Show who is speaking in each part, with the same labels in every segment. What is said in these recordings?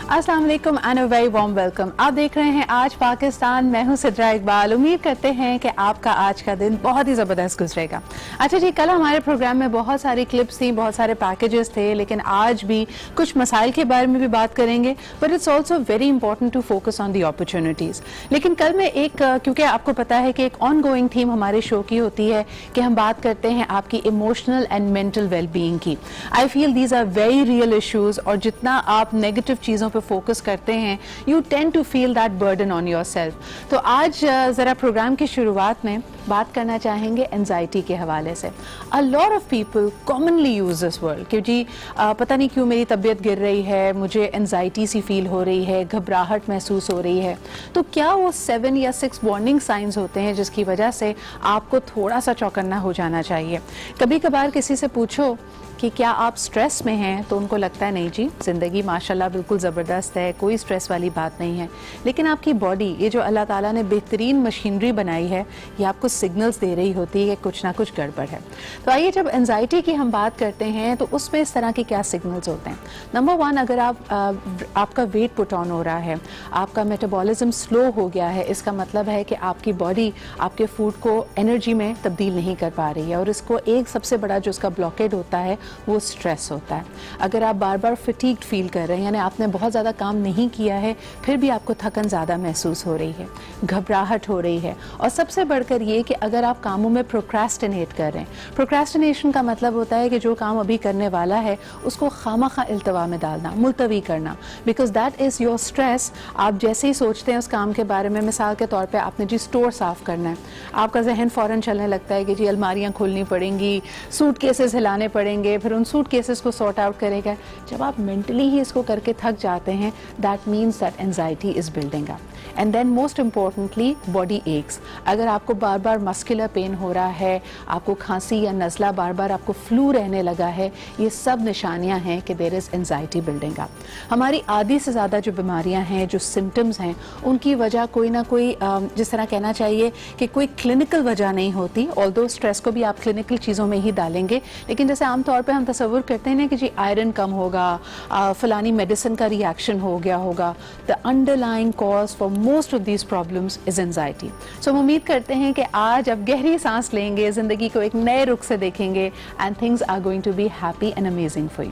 Speaker 1: अस्सलाम वालेकुम and a very warm welcome. आप देख रहे हैं आज पाकिस्तान, मैं हूं सिद्रा इकबाल। उम्मीद करते हैं कि आपका आज का दिन बहुत ही ज़बरदस्त गुजरेगा। अच्छा जी, कल हमारे प्रोग्राम में बहुत सारी क्लिप्स थी, बहुत सारे पैकेजेस थे, लेकिन आज भी कुछ मसाइल के बारे में भी बात करेंगे, but it's also very important to focus on the opportunities. लेकिन कल में क्योंकि आपको पता है कि एक ऑन गोइंग थीम हमारे शो की होती है कि हम बात करते हैं आपकी इमोशनल एंड मेंटल वेलबींग की। I feel these are very real issues, और जितना आप नेगेटिव चीज़ों पे फोकस करते हैं, you tend to feel that burden on yourself. तो आज ज़रा प्रोग्राम की शुरुआत में बात करना चाहेंगे एंजाइटी के हवाले से। अ lot of people commonly use this word कि जी पता नहीं क्यों मेरी तबीयत गिर रही है, मुझे एंजाइटी सी फील हो रही है, घबराहट महसूस हो रही है। तो क्या वो 7 या 6 वार्निंग साइंस होते हैं जिसकी वजह से आपको थोड़ा सा चौकन्ना हो जाना चाहिए? कभी कभार किसी से पूछो कि क्या आप स्ट्रेस में हैं, तो उनको लगता है नहीं जी, ज़िंदगी माशाल्लाह बिल्कुल ज़बरदस्त है, कोई स्ट्रेस वाली बात नहीं है। लेकिन आपकी बॉडी, ये जो अल्लाह ताला ने बेहतरीन मशीनरी बनाई है, ये आपको सिग्नल्स दे रही होती है कि कुछ ना कुछ गड़बड़ है। तो आइए, जब एंजाइटी की हम बात करते हैं तो उसमें इस तरह के क्या सिग्नल्स होते हैं? नंबर 1, अगर आपका वेट पुट ऑन हो रहा है, आपका मेटाबॉलिज्म स्लो हो गया है, इसका मतलब है कि आपकी बॉडी आपके फूड को एनर्जी में तब्दील नहीं कर पा रही है, और इसको एक सबसे बड़ा जो उसका ब्लॉकेड होता है वो स्ट्रेस होता है। अगर आप बार बार फटीग्ड फील कर रहे हैं, यानी आपने बहुत ज़्यादा काम नहीं किया है फिर भी आपको थकन ज़्यादा महसूस हो रही है, घबराहट हो रही है, और सबसे बढ़कर ये कि अगर आप कामों में प्रोक्रेस्टिनेट कर रहे हैं। प्रोक्रेस्टिनेशन का मतलब होता है कि जो काम अभी करने वाला है उसको खामखा इल्तवा में डालना, मुलतवी करना, because that is your stress. आप जैसे ही सोचते हैं उस काम के बारे में, मिसाल के तौर पर आपने जी स्टोर साफ़ करना है, आपका जहन फ़ौरन चलने लगता है कि जी अलमारियाँ खोलनी पड़ेंगी, सूट केसेस हिलाने पड़ेंगे, फिर उन सूट केसेस को सॉर्ट आउट करेगा। जब आप मेंटली ही इसको करके थक जाते हैं, that means that anxiety is building up. And then most importantly body aches. अगर आपको बार बार मस्कुलर पेन हो रहा है, आपको खांसी या नज़ला, बार बार आपको फ्लू रहने लगा है, ये सब निशानियां हैं कि there is anxiety building up. हमारी आधी से ज़्यादा जो बीमारियां हैं, जो सिम्टम्स हैं, उनकी वजह कोई ना कोई, जिस तरह कहना चाहिए कि कोई क्लिनिकल वजह नहीं होती। ऑल्दो स्ट्रेस को भी आप क्लिनिकल चीज़ों में ही डालेंगे, लेकिन जैसे आमतौर पर हम तसव्वुर करते हैं ना कि जी आयरन कम होगा, फलानी मेडिसिन का रिएक्शन हो गया होगा, the underlying cause for most of these problems is anxiety. So हम उम्मीद करते हैं कि आज आप गहरी सांस लेंगे, ज़िंदगी को एक नए रुख से देखेंगे, and things are going to be happy and amazing for you.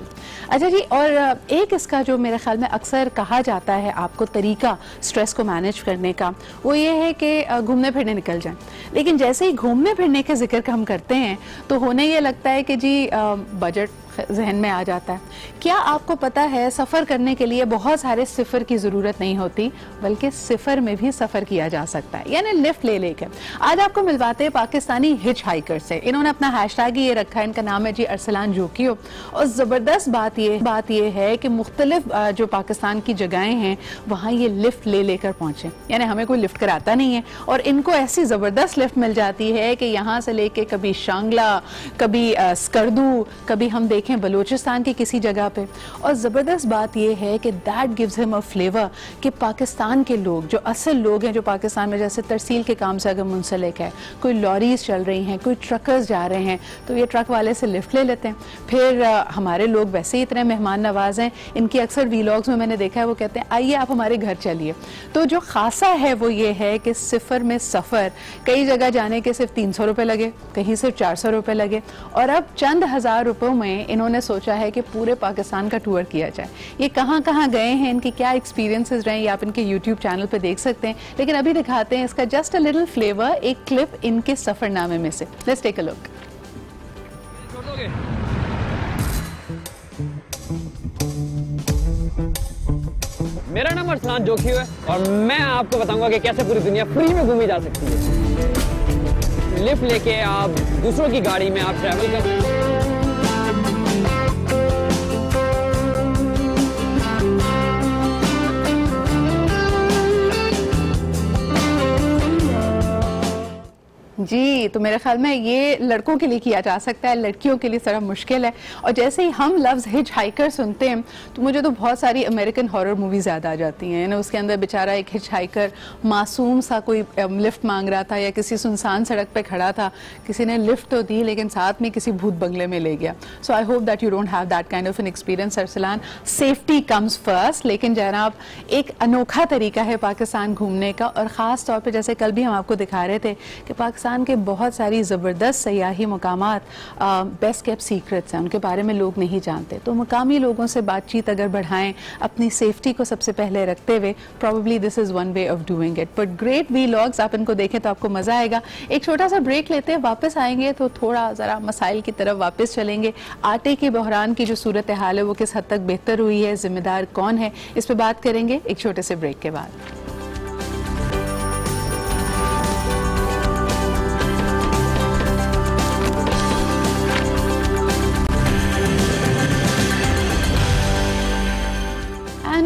Speaker 1: अच्छा जी, और एक इसका जो मेरे ख्याल में अक्सर कहा जाता है आपको तरीका स्ट्रेस को मैनेज करने का, वो ये है कि घूमने फिरने निकल जाएं। लेकिन जैसे ही घूमने फिरने के जिक्र हम करते हैं तो होने ये लगता है कि जी बजट जहन में आ जाता है। क्या आपको पता है सफ़र करने के लिए बहुत सारे सिफर की ज़रूरत नहीं होती, बल्कि सिफर में भी सफ़र किया जा सकता है, यानी लिफ्ट ले लेकर। आज आपको मिलवाते हैं पाकिस्तानी हिच हाइकर से। इन्होंने अपना हैशटैग ये रखा है, इनका नाम है जी अरसलान जोकियो। और ज़बरदस्त बात ये है कि मुख्तलिफ जो पाकिस्तान की जगहें हैं वहाँ ये लिफ्ट ले लेकर पहुँचे, यानी हमें कोई लिफ्ट कराता नहीं है, और इनको ऐसी ज़बरदस्त लिफ्ट मिल जाती है कि यहाँ से लेके कभी शांगला, कभी स्कर्दू, कभी हम देखें बलूचिस्तान की किसी जगह पे। और ज़बरदस्त बात यह है कि that gives him a flavour कि पाकिस्तान के लोग, जो असल लोग हैं, जो पाकिस्तान में जैसे तरसील के काम से अगर मुंसलिक है, कोई लॉरीज चल रही हैं, कोई ट्रकर्स जा रहे हैं, तो ये ट्रक वाले से लिफ्ट ले लेते हैं। फिर हमारे लोग वैसे ही इतने मेहमान नवाज हैं, इनकी अक्सर वीलॉग्स में मैंने देखा है, वो कहते हैं आइए आप हमारे घर चलिए। तो जो खासा है वो ये है कि सिफर में सफ़र, कई जगह जाने के सिर्फ 300 रुपये लगे, कहीं सिर्फ 400 रुपये लगे, और अब चंद हज़ार रुपयों में इन्होंने सोचा है कि पूरे पाकिस्तान का टूर किया जाए। ये कहाँ कहाँ गए हैं, इनकी क्या एक्सपीरियंसेस रहे, ये आप इनके यूट्यूब चैनल पे देख सकते हैं। लेकिन अभी दिखाते हैं इसका जस्ट अ लिटिल फ्लेवर, एक क्लिप इनके सफरनामे में से। Let's take a look.
Speaker 2: मेरा नाम अरसलान जोकियो है, और मैं आपको बताऊंगा कि कैसे पूरी दुनिया फ्री में घूमी जा सकती है। लिफ्ट लेके आप दूसरों की गाड़ी में आप ट्रैवल कर।
Speaker 1: जी, तो मेरे ख्याल में ये लड़कों के लिए किया जा सकता है, लड़कियों के लिए थोड़ा मुश्किल है। और जैसे ही हम लफ्ज़ हिच हाइकर सुनते हैं तो मुझे तो बहुत सारी अमेरिकन हॉरर मूवीज़ याद आ जाती हैं ना। उसके अंदर बेचारा एक हिच हाइकर मासूम सा कोई लिफ्ट मांग रहा था या किसी सुनसान सड़क पे खड़ा था, किसी ने लिफ्ट तो दी लेकिन साथ में किसी भूत बंगले में ले गया। So I hope that you don't have that kind of an experience Arsalan. Safety comes first. लेकिन जनाब, एक अनोखा तरीका है पाकिस्तान घूमने का, और ख़ास तौर पर जैसे कल भी हम आपको दिखा रहे थे कि पाकिस्तान के बहुत सारी ज़बरदस्त सयाही मकामात बेस्ट केप्ट सीक्रेट्स हैं, उनके बारे में लोग नहीं जानते। तो मुकामी लोगों से बातचीत अगर बढ़ाएं अपनी सेफ्टी को सबसे पहले रखते हुए, probably this is one way of doing it. But great vlogs, आप इनको देखें तो आपको मज़ा आएगा। एक छोटा सा ब्रेक लेते हैं, वापस आएंगे तो थोड़ा ज़रा मसाइल की तरफ वापस चलेंगे। आटे के बहरान की जो सूरत हाल है वो किस हद तक बेहतर हुई है, जिम्मेदार कौन है, इस पर बात करेंगे एक छोटे से ब्रेक के बाद।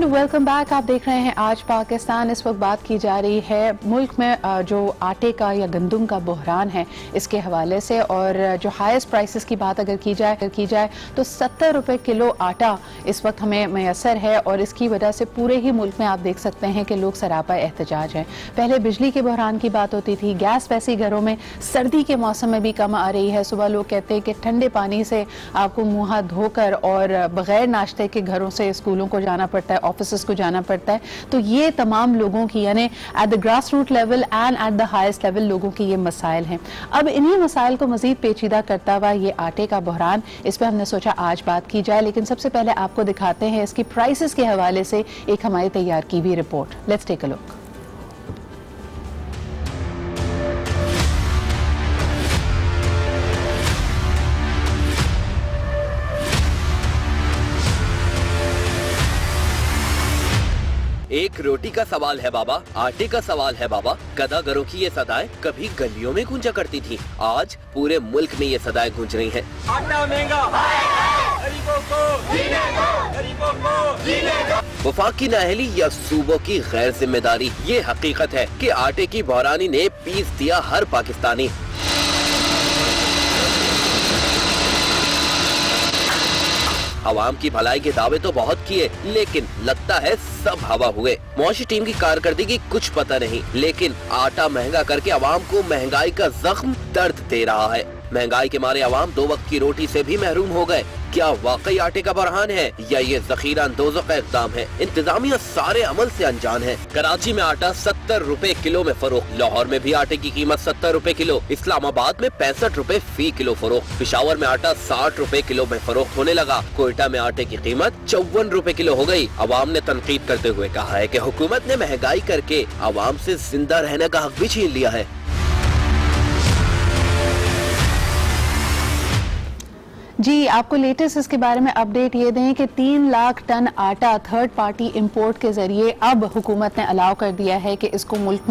Speaker 1: Welcome back. आप देख रहे हैं आज पाकिस्तान। इस वक्त बात की जा रही है मुल्क में जो आटे का या गंदम का बहरान है इसके हवाले से, और जो हाईएस्ट प्राइसेस की बात अगर की जाए तो 70 रुपये किलो आटा इस वक्त हमें मैसर है, और इसकी वजह से पूरे ही मुल्क में आप देख सकते हैं कि लोग सरापा एहतजाज हैं। पहले बिजली के बहरान की बात होती थी, गैस वैसे घरों में सर्दी के मौसम में भी कम आ रही है। सुबह लोग कहते हैं कि ठंडे पानी से आपको मुँह हाथ धोकर और बग़ैर नाश्ते के घरों से स्कूलों को जाना पड़ता है, ऑफिस को जाना पड़ता है। तो ये तमाम लोगों की, यानी at the grass root level and at the highest level लोगों की ये मसाइल हैं। अब इन्हीं मसाइल को मजीद पेचीदा करता हुआ ये आटे का बहरान, इस पर हमने सोचा आज बात की जाए। लेकिन सबसे पहले आपको दिखाते हैं इसकी प्राइसेस के हवाले से एक हमारी तैयार की हुई report. Let's take a look.
Speaker 3: एक रोटी का सवाल है बाबा, आटे का सवाल है बाबा। गदागरों की ये सदाएं कभी गलियों में गूंजा करती थी, आज पूरे मुल्क में ये सदाएं गूंज रही हैं।
Speaker 4: आटा महंगा, गरीबों को जीने दो, गरीबों को जीने दो।
Speaker 3: वफाक की नाअहली या सूबों की गैर जिम्मेदारी, ये हकीकत है कि आटे की बहरानी ने पीस दिया हर पाकिस्तानी। अवाम की भलाई के दावे तो बहुत किए, लेकिन लगता है सब हवा हुए। मौशी टीम की कारकर्दगी कुछ पता नहीं, लेकिन आटा महंगा करके अवाम को महंगाई का जख्म दर्द दे रहा है। महंगाई के मारे अवाम 2 वक्त की रोटी से भी महरूम हो गए। क्या वाकई आटे का बहरान है या ये जखीरा अंदोज़ों का इक़दाम है? इंतजामिया सारे अमल से अनजान है। कराची में आटा 70 रुपए किलो में फरोख्त, लाहौर में भी आटे की कीमत 70 रुपए किलो, इस्लामाबाद में 65 रुपए फी किलो फरोख्त, पिशावर में आटा 60 रुपए किलो में फरोख्त होने लगा, कोयटा में आटे की कीमत 54 रुपए किलो हो गई। अवाम ने तनकीद करते हुए कहा है कि हुकूमत ने महंगाई करके अवाम से जिंदा रहने का हक भी छीन लिया है।
Speaker 1: जी, आपको लेटेस्ट इसके बारे में अपडेट ये दें कि 3 लाख टन आटा थर्ड पार्टी इंपोर्ट के जरिए अब हुकूमत ने अलाउ कर दिया है कि इसको मुल्क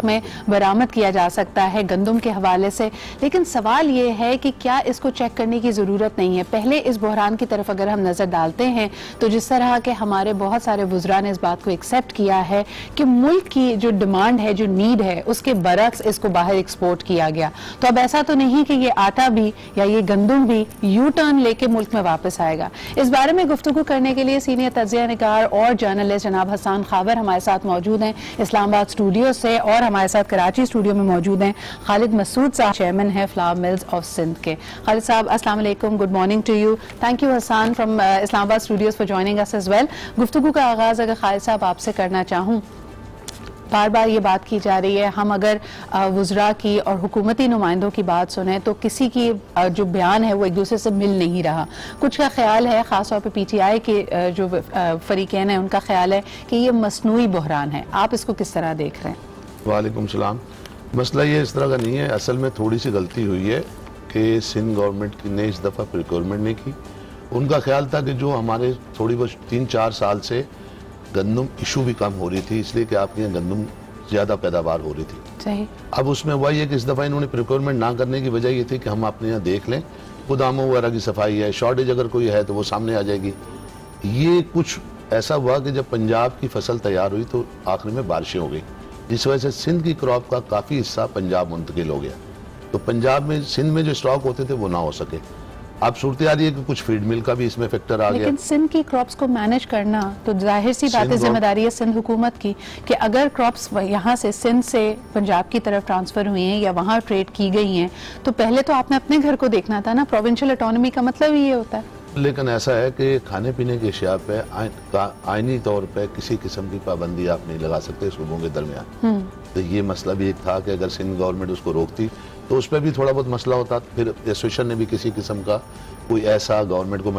Speaker 1: में बरामद किया जा सकता है गंदम के हवाले से। लेकिन सवाल ये है कि क्या इसको चेक करने की ज़रूरत नहीं है। पहले इस बहरान की तरफ अगर हम नज़र डालते हैं तो जिस तरह के हमारे बहुत सारे वुज़रा ने इस बात को एक्सेप्ट किया है कि मुल्क की जो डिमांड है, जो नीड है, उसके बरक्स इसको बाहर एक्सपोर्ट किया गया। तो अब ऐसा तो नहीं कि ये आटा भी या ये गंदम भी यू टर्न लेके मुल्क में वापस आएगा। इस बारे में गुफ्तगू करने के लिए सीनियर तज्ज़िया निगार और जर्नलिस्ट जनाब हसन खावर हमारे साथ मौजूद हैं इस्लामाबाद स्टूडियो से, और हमारे साथ कराची स्टूडियो में मौजूद हैं खालिद मसूद साहब, चेयरमैन है फ्लावर मिल्स ऑफ सिंध के। खालिद साहब, अस्सलाम वालेकुम, good morning to you. Thank you Hasan from Islamabad studios for joining us as well. गुफ्तगू का आगाज अगर खालिद साहब आपसे करना चाहूँ, बार बार ये बात की जा रही है, हम अगर वुज़रा की और हुकूमती नुमाइंदों की बात सुने तो किसी की जो बयान है वो एक दूसरे से मिल नहीं रहा। कुछ का ख्याल है, ख़ासतौर पर PTI के जो फरीक़ैन हैं उनका ख्याल है कि ये मसनूई बहरान है। आप इसको किस तरह देख रहे हैं?
Speaker 5: वालेकुम सलाम। मसला ये इस तरह का नहीं है, असल में थोड़ी सी गलती हुई है कि सिंध गवर्नमेंट ने इस दफ़ा प्रिक्योरमेंट नहीं की। उनका ख्याल था कि जो हमारे थोड़ी बहुत 3-4 साल से गंदम इशू भी कम हो रही थी, इसलिए कि आपके यहाँ गंदम ज़्यादा पैदावार हो रही थी। सही। अब उसमें वही है कि इस दफ़ा इन्होंने प्रिक्योरमेंट ना करने की वजह ये थी कि हम अपने यहाँ देख लें, गोदामों वगैरह की सफाई है, शॉर्टेज अगर कोई है तो वो सामने आ जाएगी। ये कुछ ऐसा हुआ कि जब पंजाब की फसल तैयार हुई तो आखिर में बारिशें हो गई, जिस वजह से सिंध की क्रॉप का काफ़ी हिस्सा पंजाब मुंतकिल हो गया। तो पंजाब में, सिंध में जो स्टॉक होते थे वो ना हो सके। अब सूरत आ रही है कि कुछ फीड मिल का भी इसमें फैक्टर आ गया।
Speaker 1: लेकिन सिंध की क्रॉप्स को मैनेज करना तो जाहिर सी बात है, जिम्मेदारी है सिंध हुकूमत की कि अगर क्रॉप्स यहाँ से सिंध से पंजाब की तरफ ट्रांसफर हुई हैं या वहाँ ट्रेड की गई हैं, तो पहले तो आपने अपने घर को देखना था ना। प्रोविंशियल ऑटोनॉमी का मतलब ही ये होता है।
Speaker 5: लेकिन ऐसा है कि खाने पीने की अशिया पे आईनी तौर पे किसी किस्म की पाबंदी आप नहीं लगा सकते सूबों के दरमियान। तो ये मसला भी एक था कि अगर सिंध गवर्नमेंट उसको रोकती तो उस पर भी थोड़ा बहुत मसला होता। फिर एसोसिएशन ने भी किसी किस्म का कोई ऐसा गवर्नमेंट को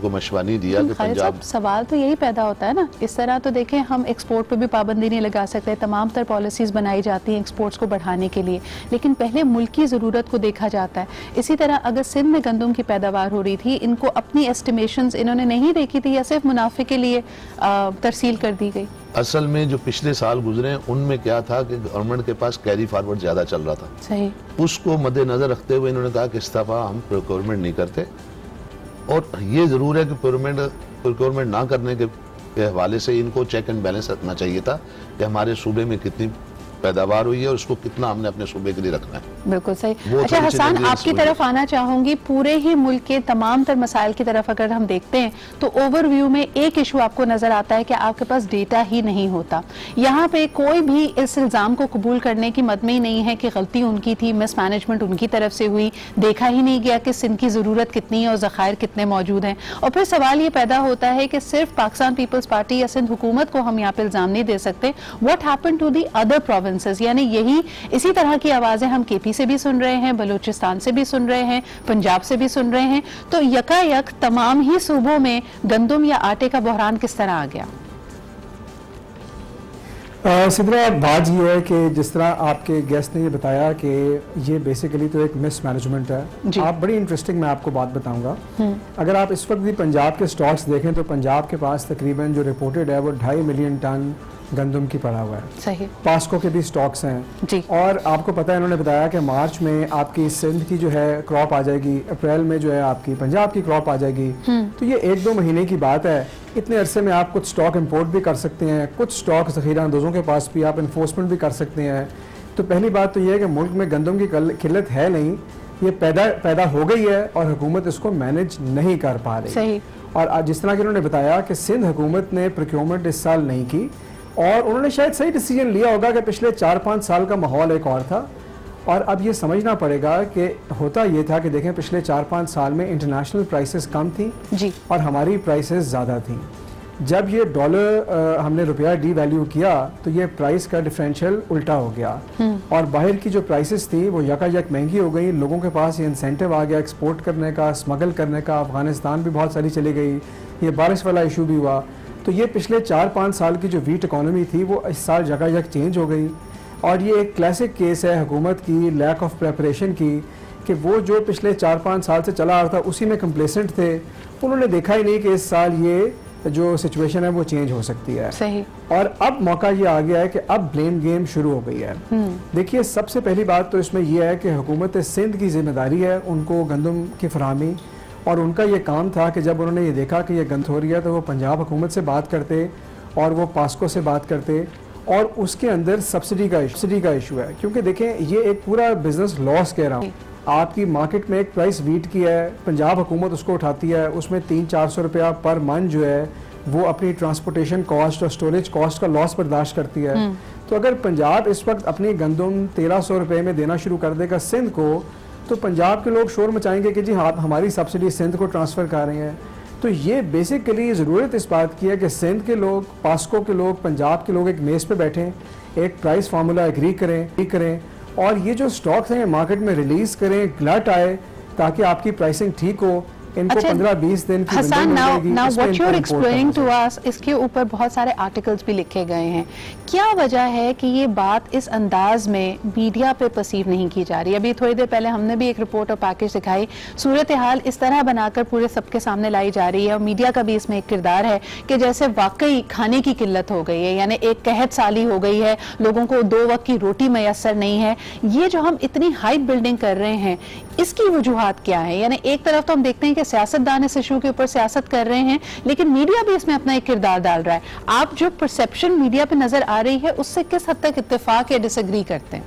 Speaker 5: मशवरा नहीं दिया कि पंजाब।
Speaker 1: सवाल तो यही पैदा होता है ना। इस तरह तो देखें, हम एक्सपोर्ट पे भी पाबंदी नहीं लगा सकते, तमाम तर पॉलिसीज बनाई जाती हैं एक्सपोर्ट्स को बढ़ाने के लिए, लेकिन पहले मुल्क की ज़रूरत को देखा जाता है। इसी तरह अगर सिंध में गंदम की पैदावार हो रही थी, इनको अपनी एस्टिमेशंस इन्होंने नहीं देखी थी या सिर्फ मुनाफे के लिए तरसील कर दी गई।
Speaker 5: असल में जो पिछले साल गुजरे उनमें क्या था कि गवर्नमेंट के पास कैरी फॉरवर्ड ज्यादा चल रहा था।
Speaker 1: सही।
Speaker 5: उसको मद्देनजर रखते हुए इन्होंने कहा कि इस दफा हम प्रोक्योरमेंट नहीं करते। और ये जरूर है कि प्रोक्योरमेंट ना करने के हवाले से इनको चेक एंड बैलेंस रखना चाहिए था कि हमारे सूबे में कितनी पैदावार हुई है और उसको कितना हमने अपने सूबे के लिए रखना है।
Speaker 1: बिल्कुल सही। अच्छा हसन, आपकी तरफ आना चाहूंगी। पूरे ही मुल्क के तमाम तर मसाइल की तरफ अगर हम देखते हैं तो ओवरव्यू में एक इशू आपको नजर आता है कि आपके पास डेटा ही नहीं होता। यहाँ पे कोई भी इस इल्जाम को कबूल करने की मद में ही नहीं है कि गलती उनकी थी, मिसमैनेजमेंट उनकी तरफ से हुई। देखा ही नहीं गया कि सिंध की जरूरत कितनी है और जखायर कितने मौजूद हैं। और फिर सवाल ये पैदा होता है कि सिर्फ पाकिस्तान पीपल्स पार्टी या सिंध हुकूमत को हम यहाँ पे इल्जाम नहीं दे सकते। What happened to the other provinces? यानी यही इसी तरह की आवाजें हम केपी से भी सुन रहे हैं, बलूचिस्तान से भी सुन रहे हैं, पंजाब से भी सुन रहे हैं। तो यकायक तमाम ही सूबों में गंदम या आटे का बहरान किस तरह आ गया?
Speaker 6: सिद्रा, बात ये है कि जिस तरह आपके गेस्ट ने ये बताया कि ये बेसिकली तो एक मिस मैनेजमेंट है। आप बड़ी इंटरेस्टिंग, मैं आपको बात बताऊंगा। अगर आप इस वक्त भी पंजाब के स्टॉक्स देखें तो पंजाब के पास तकरीबन जो रिपोर्टेड है वो 2.5 मिलियन टन गंदम की पड़ा हुआ है।
Speaker 1: सही।
Speaker 6: पास्को के भी स्टॉक्स हैं
Speaker 1: जी।
Speaker 6: और आपको पता है, इन्होंने बताया कि मार्च में आपकी सिंध की जो है क्रॉप आ जाएगी, अप्रैल में जो है आपकी पंजाब की क्रॉप आ जाएगी। तो ये 1-2 महीने की बात है। इतने अरसे में आप कुछ स्टॉक इंपोर्ट भी कर सकते हैं, कुछ स्टॉक ज़ख़ीरा अंदोज़ों के पास भी आप इन्फोर्समेंट भी कर सकते हैं। तो पहली बात तो ये है कि मुल्क में गंदम की किल्लत है नहीं, ये पैदा हो गई है और हुकूमत इसको मैनेज नहीं कर पा रही।
Speaker 1: सही।
Speaker 6: और जिस तरह कि उन्होंने बताया कि सिंध हुकूमत ने प्रोक्योरमेंट इस साल नहीं की और उन्होंने शायद सही डिसीजन लिया होगा कि पिछले 4-5 साल का माहौल एक और था। और अब ये समझना पड़ेगा कि होता ये था कि देखें, पिछले 4-5 साल में इंटरनेशनल प्राइसेस कम थी
Speaker 1: जी
Speaker 6: और हमारी प्राइसेस ज़्यादा थी। जब ये डॉलर हमने रुपया डी वैल्यू किया तो ये प्राइस का डिफरेंशियल उल्टा हो गया और बाहर की जो प्राइसेस थी वो यकायक महंगी हो गई। लोगों के पास ये इंसेंटिव आ गया एक्सपोर्ट करने का, स्मगल करने का। अफगानिस्तान भी बहुत सारी चली गई, ये बारिश वाला इशू भी हुआ। तो ये पिछले 4-5 साल की जो वीट इकॉनमी थी वो इस साल जगह चेंज हो गई। और ये एक क्लासिक केस है हुकूमत की लैक ऑफ प्रेपरेशन की कि वो जो पिछले 4-5 साल से चला आ रहा था उसी में कंप्लेसेंट थे। उन्होंने देखा ही नहीं कि इस साल ये जो सिचुएशन है वो चेंज हो सकती है।
Speaker 1: सही।
Speaker 6: और अब मौका ये आ गया है कि अब ब्लेम गेम शुरू हो गई है। देखिए, सबसे पहली बात तो इसमें यह है कि हुकूमत सिंध की जिम्मेदारी है उनको गंदम की फराहमी, और उनका ये काम था कि जब उन्होंने ये देखा कि ये गंद हो रही है तो वो पंजाब हुकूमत से बात करते और वो पास्को से बात करते और उसके अंदर सब्सिडी का इशू है। क्योंकि देखें, ये एक पूरा बिजनेस लॉस कह रहा हूँ। आपकी मार्केट में एक प्राइस वीट की है, पंजाब हुकूमत उसको उठाती है, उसमें 300-400 रुपया पर मन जो है वो अपनी ट्रांसपोर्टेशन कॉस्ट और स्टोरेज कॉस्ट का लॉस बर्दाश्त करती है। तो अगर पंजाब इस वक्त अपनी गंदम 1300 रुपये में देना शुरू कर देगा सिंध को, तो पंजाब के लोग शोर मचाएंगे कि जी हाँ, हमारी सब्सिडी सिंध को ट्रांसफ़र कर रहे हैं। तो ये बेसिकली ज़रूरत इस बात की है कि सिंध के लोग, पास्को के लोग, पंजाब के लोग एक मेज़ पे बैठें, एक प्राइस फार्मूला एग्री करें और ये जो स्टॉक्स हैं मार्केट में रिलीज़ करें, ग्लट आए ताकि आपकी प्राइसिंग ठीक हो। इनको 15-20 दिन की
Speaker 1: Hasan, now what you're explaining to us, इसके ऊपर बहुत सारे आर्टिकल्स भी लिखे गए हैं। क्या वजह है कि ये बात इस अंदाज में मीडिया पे परसीव नहीं की जा रही? अभी थोड़ी देर पहले हमने भी एक रिपोर्ट और पैकेज दिखाई, सूरत हाल इस तरह बनाकर पूरे सबके सामने लाई जा रही है और मीडिया का भी इसमें एक किरदार है कि जैसे वाकई खाने की किल्लत हो गई है, यानी एक कहत साली हो गई है, लोगों को 2 वक्त की रोटी मैसर नहीं है। ये जो हम इतनी हाइप बिल्डिंग कर रहे हैं, इसकी वजूहात क्या है? यानी एक तरफ तो हम देखते हैं कि सियासतदान इस इशू के ऊपर सियासत कर रहे हैं, लेकिन मीडिया भी इसमें अपना एक किरदार डाल रहा है। आप जो परसेप्शन मीडिया पे नजर आ रही है उससे किस हद तक इत्तेफाक या डिसएग्री करते हैं?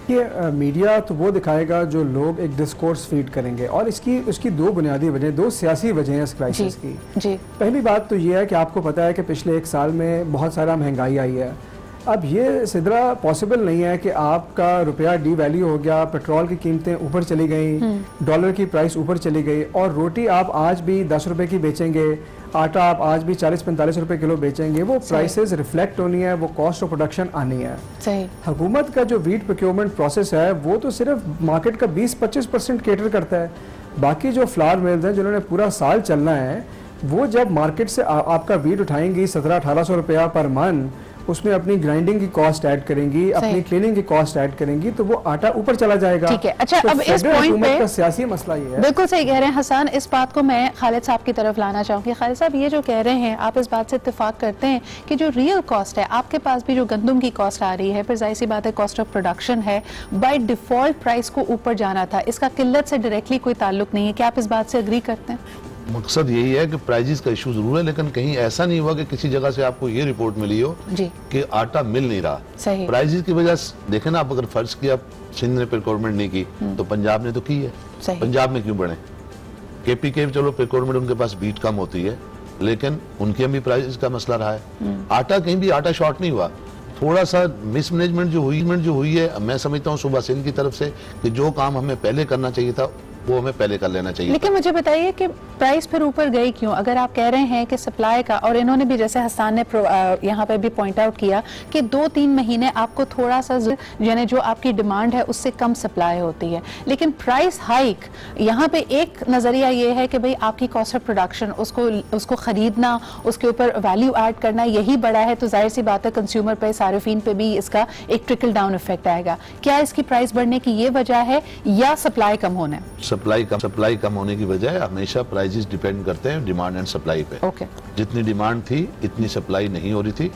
Speaker 6: ये मीडिया तो वो दिखाएगा जो लोग एक डिस्कोर्स फीड करेंगे, और उसकी दो बुनियादी वजह, दो सियासी वजह हैं इस क्राइसिस की।
Speaker 1: जी।
Speaker 6: पहली बात तो ये है कि आपको पता है कि पिछले 1 साल में बहुत सारा महंगाई आई है। अब ये सिदरा पॉसिबल नहीं है कि आपका रुपया डीवैल्यू हो गया, पेट्रोल की कीमतें ऊपर चली गई, डॉलर की प्राइस ऊपर चली गई, और रोटी आप आज भी 10 रुपए की बेचेंगे, आटा आप आज भी 40-45 रुपए किलो बेचेंगे, वो प्राइसेस रिफ्लेक्ट होनी है, वो कॉस्ट ऑफ प्रोडक्शन आनी है।
Speaker 1: सही।
Speaker 6: हुकूमत का जो वीट प्रोक्योरमेंट प्रोसेस है वो तो सिर्फ मार्केट का 20-25% केटर करता है। बाकी जो फ्लावर मिल्स हैं जिन्होंने पूरा साल चलना है, वो जब मार्केट से आपका वीट उठाएंगी 1700-1800 रुपया पर मन, उसमें अपनी ग्राइंडिंग की कॉस्ट ऐड करेंगी, अपनी क्लीनिंग की कॉस्ट ऐड करेंगी, तो वो आटा ऊपर चला जाएगा।
Speaker 1: ठीक है। अच्छा,
Speaker 6: तो
Speaker 1: अब इस पॉइंट पे
Speaker 6: का सियासी मसला ये है।
Speaker 1: बिल्कुल सही कह रहे हैं हसन। इस बात को मैं खालिद साहब की तरफ लाना चाहूंगी। खालिद साहब, ये जो कह रहे हैं, आप इस बात से इत्तेफाक करते हैं कि जो रियल कॉस्ट है, आपके पास भी जो गंदम की कॉस्ट आ रही है, फिर जाहिर सी बात है कॉस्ट ऑफ प्रोडक्शन है, बाय डिफॉल्ट प्राइस को ऊपर जाना था, इसका किल्लत से डायरेक्टली कोई ताल्लुक नहीं है। क्या आप इस बात से अग्री करते हैं?
Speaker 5: मकसद यही है कि प्राइजेस का इशू जरूर है, लेकिन कहीं ऐसा नहीं हुआ कि किसी जगह से आपको ये रिपोर्ट मिली हो
Speaker 1: जी
Speaker 5: कि आटा मिल नहीं रहा।
Speaker 1: सही।
Speaker 5: प्राइजेस की वजह से देखें ना, आप अगर फर्ज किया सिंध ने प्रोक्योरमेंट नहीं की तो पंजाब ने तो की है।
Speaker 1: सही।
Speaker 5: पंजाब में क्यों बढ़े? केपीके चलो प्रोक्योरमेंट उनके पास बीट कम होती है, लेकिन उनके भी प्राइस का मसला रहा है। आटा कहीं भी आटा शॉर्ट नहीं हुआ, थोड़ा सा मिसमैनेजमेंट जो हुई है, मैं समझता हूँ सुबह सिंध की तरफ से, कि जो काम हमें पहले करना चाहिए था वो हमें पहले कर लेना चाहिए।
Speaker 1: लेकिन मुझे बताइए कि प्राइस फिर ऊपर गई क्यों? अगर आप कह रहे हैं कि सप्लाई का, और इन्होंने भी जैसे हसन ने यहाँ पे भी पॉइंट आउट किया कि 2-3 महीने आपको थोड़ा सा यानी जो आपकी डिमांड है उससे कम सप्लाई होती है, लेकिन प्राइस हाइक यहाँ पे एक नजरिया ये है कि भाई आपकी कॉस्ट ऑफ प्रोडक्शन, उसको खरीदना, उसके ऊपर वैल्यू ऐड करना, यही बड़ा है, तो जाहिर सी बात है कंज्यूमर पे, सार्फिन पे भी इसका एक ट्रिकल डाउन इफेक्ट आएगा। क्या इसकी प्राइस बढ़ने की ये वजह है या सप्लाई कम होना है?
Speaker 5: सप्लाई कम होने की वजह हमेशा प्राइसेस डिपेंड करते हैं डिमांड एंड सप्लाई पे।
Speaker 1: ओके।
Speaker 5: जितनी डिमांड थी इतनी सप्लाई नहीं हो रही थी,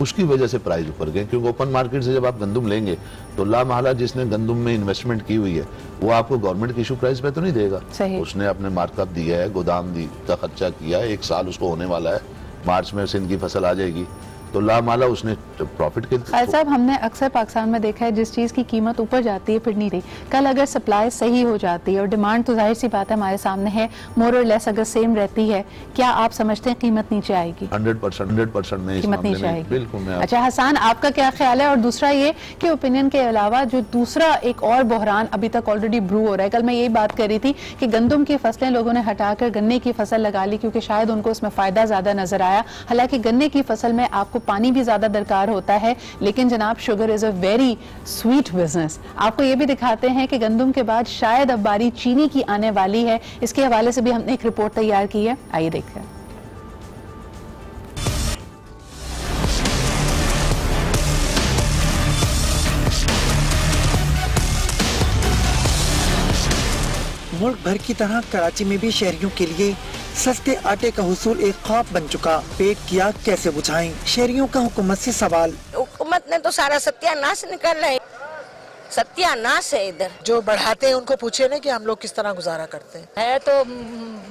Speaker 5: उसकी वजह से प्राइस ऊपर गए। क्योंकि ओपन मार्केट से जब आप गंदम लेंगे तो ला महला जिसने गंदम में इन्वेस्टमेंट की हुई है वो आपको गवर्नमेंट की इशू प्राइस पे तो नहीं देगा। उसने अपने मार्कअप दिया है, गोदाम का खर्चा किया है, 1 साल उसको होने वाला है, मार्च में सिंध की फसल आ जाएगी, तो ला माला उसने प्रॉफिट के।
Speaker 1: खालिद साहब, हमने अक्सर पाकिस्तान में देखा है जिस चीज़ की कीमत ऊपर जाती है फिर नहीं रही। कल अगर सप्लाई सही हो जाती है और डिमांड तो जाहिर सी बात है हमारे सामने है, मोर और लेस अगर सेम रहती है, क्या आप समझते हैं कीमत नीचे आएगी?
Speaker 5: 100% नहीं,
Speaker 1: कीमत नीचे आएगी।
Speaker 5: बिल्कुल।
Speaker 1: अच्छा हसन, आपका क्या ख्याल है? और दूसरा ये कि ओपिनियन के अलावा जो दूसरा एक और बहरान अभी तक ऑलरेडी ब्रू हो रहा है, कल मैं यही बात कर रही थी कि गंदम की फसलें लोगों ने हटाकर गन्ने की फसल लगा ली क्योंकि शायद उनको उसमें फायदा ज्यादा नजर आया। हालांकि गन्ने की फसल में आपको पानी भी ज्यादा दरकार होता है, लेकिन जनाब sugar is a very sweet business. आपको ये भी दिखाते हैं कि गंदम के बाद शायद अब बारी चीनी की आने वाली है। इसके हवाले से भी हमने एक रिपोर्ट तैयार की है, आइए देखते हैं।
Speaker 7: मुल्क भर की तरह कराची में भी शहरियों के लिए सस्ते आटे का हुसूल एक ख्वाब बन चुका। पेट किया कैसे बुझाएं? शहरियों का हुकूमत से सवाल।
Speaker 8: हुकूमत ने तो सारा सत्यानाश निकल रहा है, सत्यानाश है इधर।
Speaker 9: जो बढ़ाते हैं उनको पूछे ना कि हम लोग किस तरह गुजारा करते हैं।
Speaker 10: है तो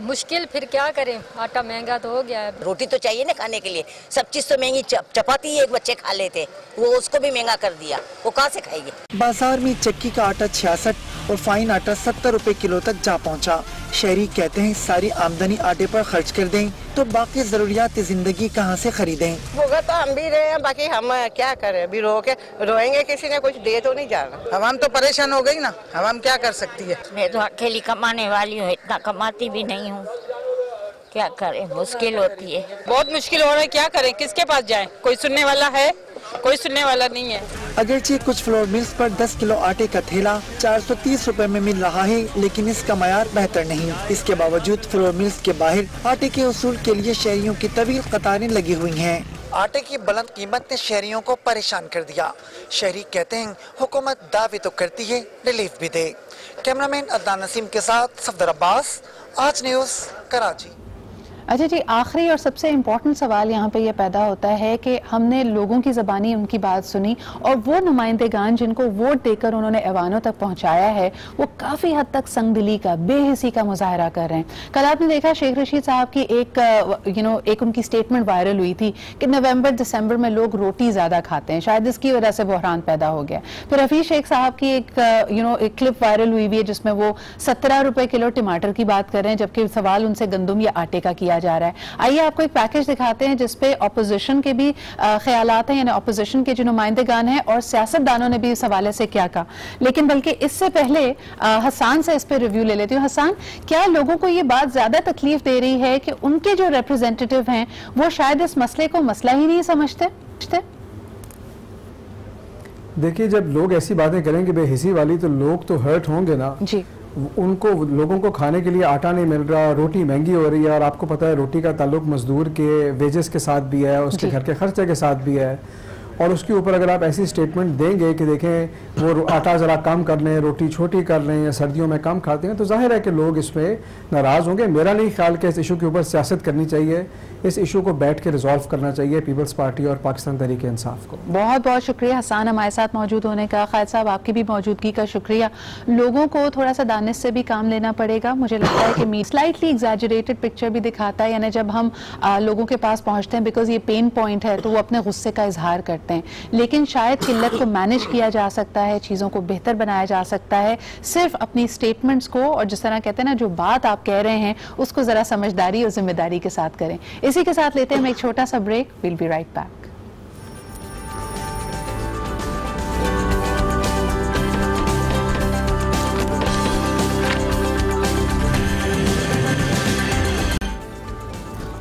Speaker 10: मुश्किल, फिर क्या करें, आटा महंगा तो हो गया है।
Speaker 8: रोटी तो चाहिए ना खाने के लिए, सब चीज तो महंगी। चपाती एक बच्चे खा लेते, वो उसको भी महंगा कर दिया, वो कहाँ से खाएंगे?
Speaker 7: बाजार में चक्की का आटा 66 और फाइन आटा 70 रुपए किलो तक जा पहुंचा। शहरी कहते हैं सारी आमदनी आटे पर खर्च कर दें तो बाकी जरूरियात जिंदगी कहाँ से खरीदें?
Speaker 8: भोगा तो हम भी रहे हैं, बाकी हम क्या करें, अभी रोएंगे, किसी ने कुछ दे तो नहीं जाना।
Speaker 9: हवाम तो परेशान हो गई ना, हवाम क्या कर सकती है?
Speaker 11: मैं तो अकेली कमाने वाली हूँ, इतना कमाती भी नहीं हूँ, क्या करें, मुश्किल होती है,
Speaker 12: बहुत मुश्किल हो रहा है। क्या करें, किसके पास जाएं? कोई सुनने वाला है? कोई सुनने वाला नहीं है।
Speaker 7: अगरचे कुछ फ्लोर मिल्स पर 10 किलो आटे का थैला 430 रुपए में मिल रहा है, लेकिन इसका मयार बेहतर नहीं। इसके बावजूद फ्लोर मिल्स के बाहर आटे के उसूल के लिए शहरियों की तवील कतारें लगी हुई हैं। आटे की बुलंद कीमत ने शहरियों को परेशान कर दिया। शहरी कहते हैं हुकूमत दावे तो करती है, रिलीफ भी दे। कैमरामैन अदनान नसीम के साथ सफदर अब्बास, आज न्यूज़, कराची।
Speaker 1: अच्छा जी, आखिरी और सबसे इम्पोर्टेंट सवाल यहाँ पे ये पैदा होता है कि हमने लोगों की ज़बानी उनकी बात सुनी और वो नुमाइंदेगान जिनको वोट देकर उन्होंने ऐवानों तक पहुँचाया है वो काफ़ी हद तक संगदिली का, बेहिसी का मुजाहरा कर रहे हैं। कल आपने देखा शेख रशीद साहब की एक उनकी स्टेटमेंट वायरल हुई थी कि नवंबर दिसंबर में लोग रोटी ज़्यादा खाते हैं, शायद इसकी वजह से बहरान पैदा हो गया। फिर हफीज शेख साहब की एक क्लिप वायरल हुई है जिसमें वो 17 रुपए किलो टमाटर की बात कर रहे हैं, जबकि सवाल उनसे गंदम या आटे का किया जा रहा है। आइए आपको एक पैकेज दिखाते हैं जिसपे ऑपोजिशन के भी ख्यालात हैं, यानी ऑपोजिशन के जो नुमाइंदेगान हैं और सियासतदानों ने भी इस हवाले से क्या कहा। लेकिन बल्कि इससे पहले हसन से इस पे रिव्यू ले लेती हूँ। हसन, क्या लोगों को ये बात ज्यादा तकलीफ दे रही है कि उनके जो रिप्रेजेंटेटिव हैं वो शायद इस मसले को मसला ही नहीं समझते?
Speaker 6: देखिए, जब लोग ऐसी बातें करेंगे बेहिसी वाली तो लोग तो हर्ट होंगे ना
Speaker 1: जी।
Speaker 6: उनको, लोगों को खाने के लिए आटा नहीं मिल रहा, रोटी महंगी हो रही है, और आपको पता है रोटी का ताल्लुक मजदूर के वेजेस के साथ भी है, उसके घर के खर्चे के साथ भी है। और उसके ऊपर अगर आप ऐसी स्टेटमेंट देंगे कि देखें वो आटा ज़रा कम कर लें, रोटी छोटी कर लें, या सर्दियों में कम खाते हैं, तो जाहिर है कि लोग इस पर नाराज़ होंगे। मेरा नहीं ख्याल कि इस इशू के ऊपर सियासत करनी चाहिए, इस इशू को बैठ के रिजॉल्व करना चाहिए पीपल्स पार्टी और पाकिस्तान तहरीक इंसाफ को।
Speaker 1: बहुत बहुत शुक्रिया हसन हमारे साथ मौजूद होने का। खालिद साहब, आपकी भी मौजूदगी का शुक्रिया। लोगों को थोड़ा सा दानिश से भी काम लेना पड़ेगा। मुझे लगता है कि स्लाइटली एग्जैजरेटेड पिक्चर भी दिखाता है, यानी जब हम लोगों के पास पहुंचते हैं बिकॉज ये पेन पॉइंट है तो वो अपने गुस्से का इजहार करते हैं, लेकिन शायद किल्लत को मैनेज किया जा सकता है, चीज़ों को बेहतर बनाया जा सकता है सिर्फ अपनी स्टेटमेंट्स को, और जिस तरह कहते हैं ना, जो बात आप कह रहे हैं उसको ज़रा समझदारी और जिम्मेदारी के साथ करें। इसी के साथ लेते हैं एक छोटा सा break. Will be right back.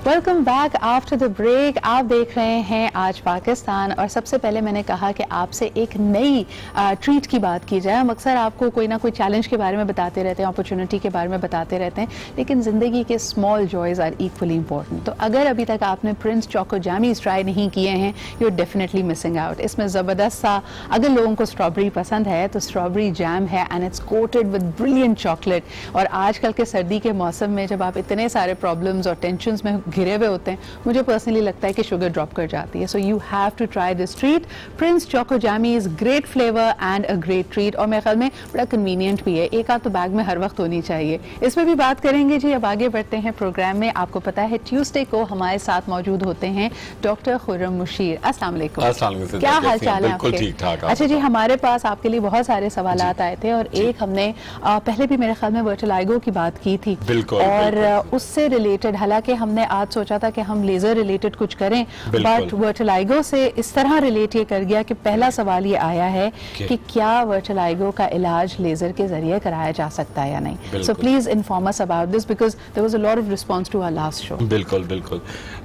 Speaker 1: Welcome back after the break. आप देख रहे हैं आज पाकिस्तान, और सबसे पहले मैंने कहा कि आपसे एक नई ट्रीट की बात की जाए। हम अक्सर आपको कोई ना कोई चैलेंज के बारे में बताते रहते हैं, अपॉर्चुनिटी के बारे में बताते रहते हैं, लेकिन ज़िंदगी के small joys are equally important. तो अगर अभी तक आपने प्रिंस चोको जैमीज़ ट्राई नहीं किए हैं, you are definitely missing out. इसमें ज़बरदस्त सा, अगर लोगों को स्ट्रॉबेरी पसंद है तो स्ट्रॉबेरी जैम है and it's coated with brilliant chocolate. और आजकल के सर्दी के मौसम में जब आप इतने सारे प्रॉब्लम्स और टेंशन्स में घिरे हुए होते हैं, मुझे पर्सनली लगता है कि शुगर ड्रॉप कर जाती है। So you have to try this treat, Prince Choco Jammies. Great flavour and a great treat, और मेरे ख्याल में बड़ा कन्वीनियंट भी है। एक आध तो बैग में हर वक्त होनी चाहिए। इसमें भी बात करेंगे जी। अब आगे बढ़ते हैं प्रोग्राम में। आपको पता है ट्यूसडे को हमारे साथ मौजूद होते हैं डॉक्टर खुर्रम मुशीर। अस्सलाम वालेकुम।
Speaker 13: क्या
Speaker 1: हाल चाल है आपके?
Speaker 13: ठीक ठाक।
Speaker 1: अच्छा जी, हमारे पास आपके लिए बहुत सारे सवाल आए थे, और एक हमने पहले भी मेरे ख्याल में वर्टिलाइगो की बात की थी, और उससे रिलेटेड, हालांकि हमने आज सोचा था कि हम लेजर रिलेटेड कुछ करें, बट वर्टिलाइगो से इस तरह रिलेट ये कर गया कि पहला सवाल ये आया है कि क्या वर्टिलाइगो का इलाज लेजर के जरिए कराया जा सकता है या नहीं। So please inform us about this because there was a lot of response to our last show.
Speaker 13: बिल्कुल बिल्कुल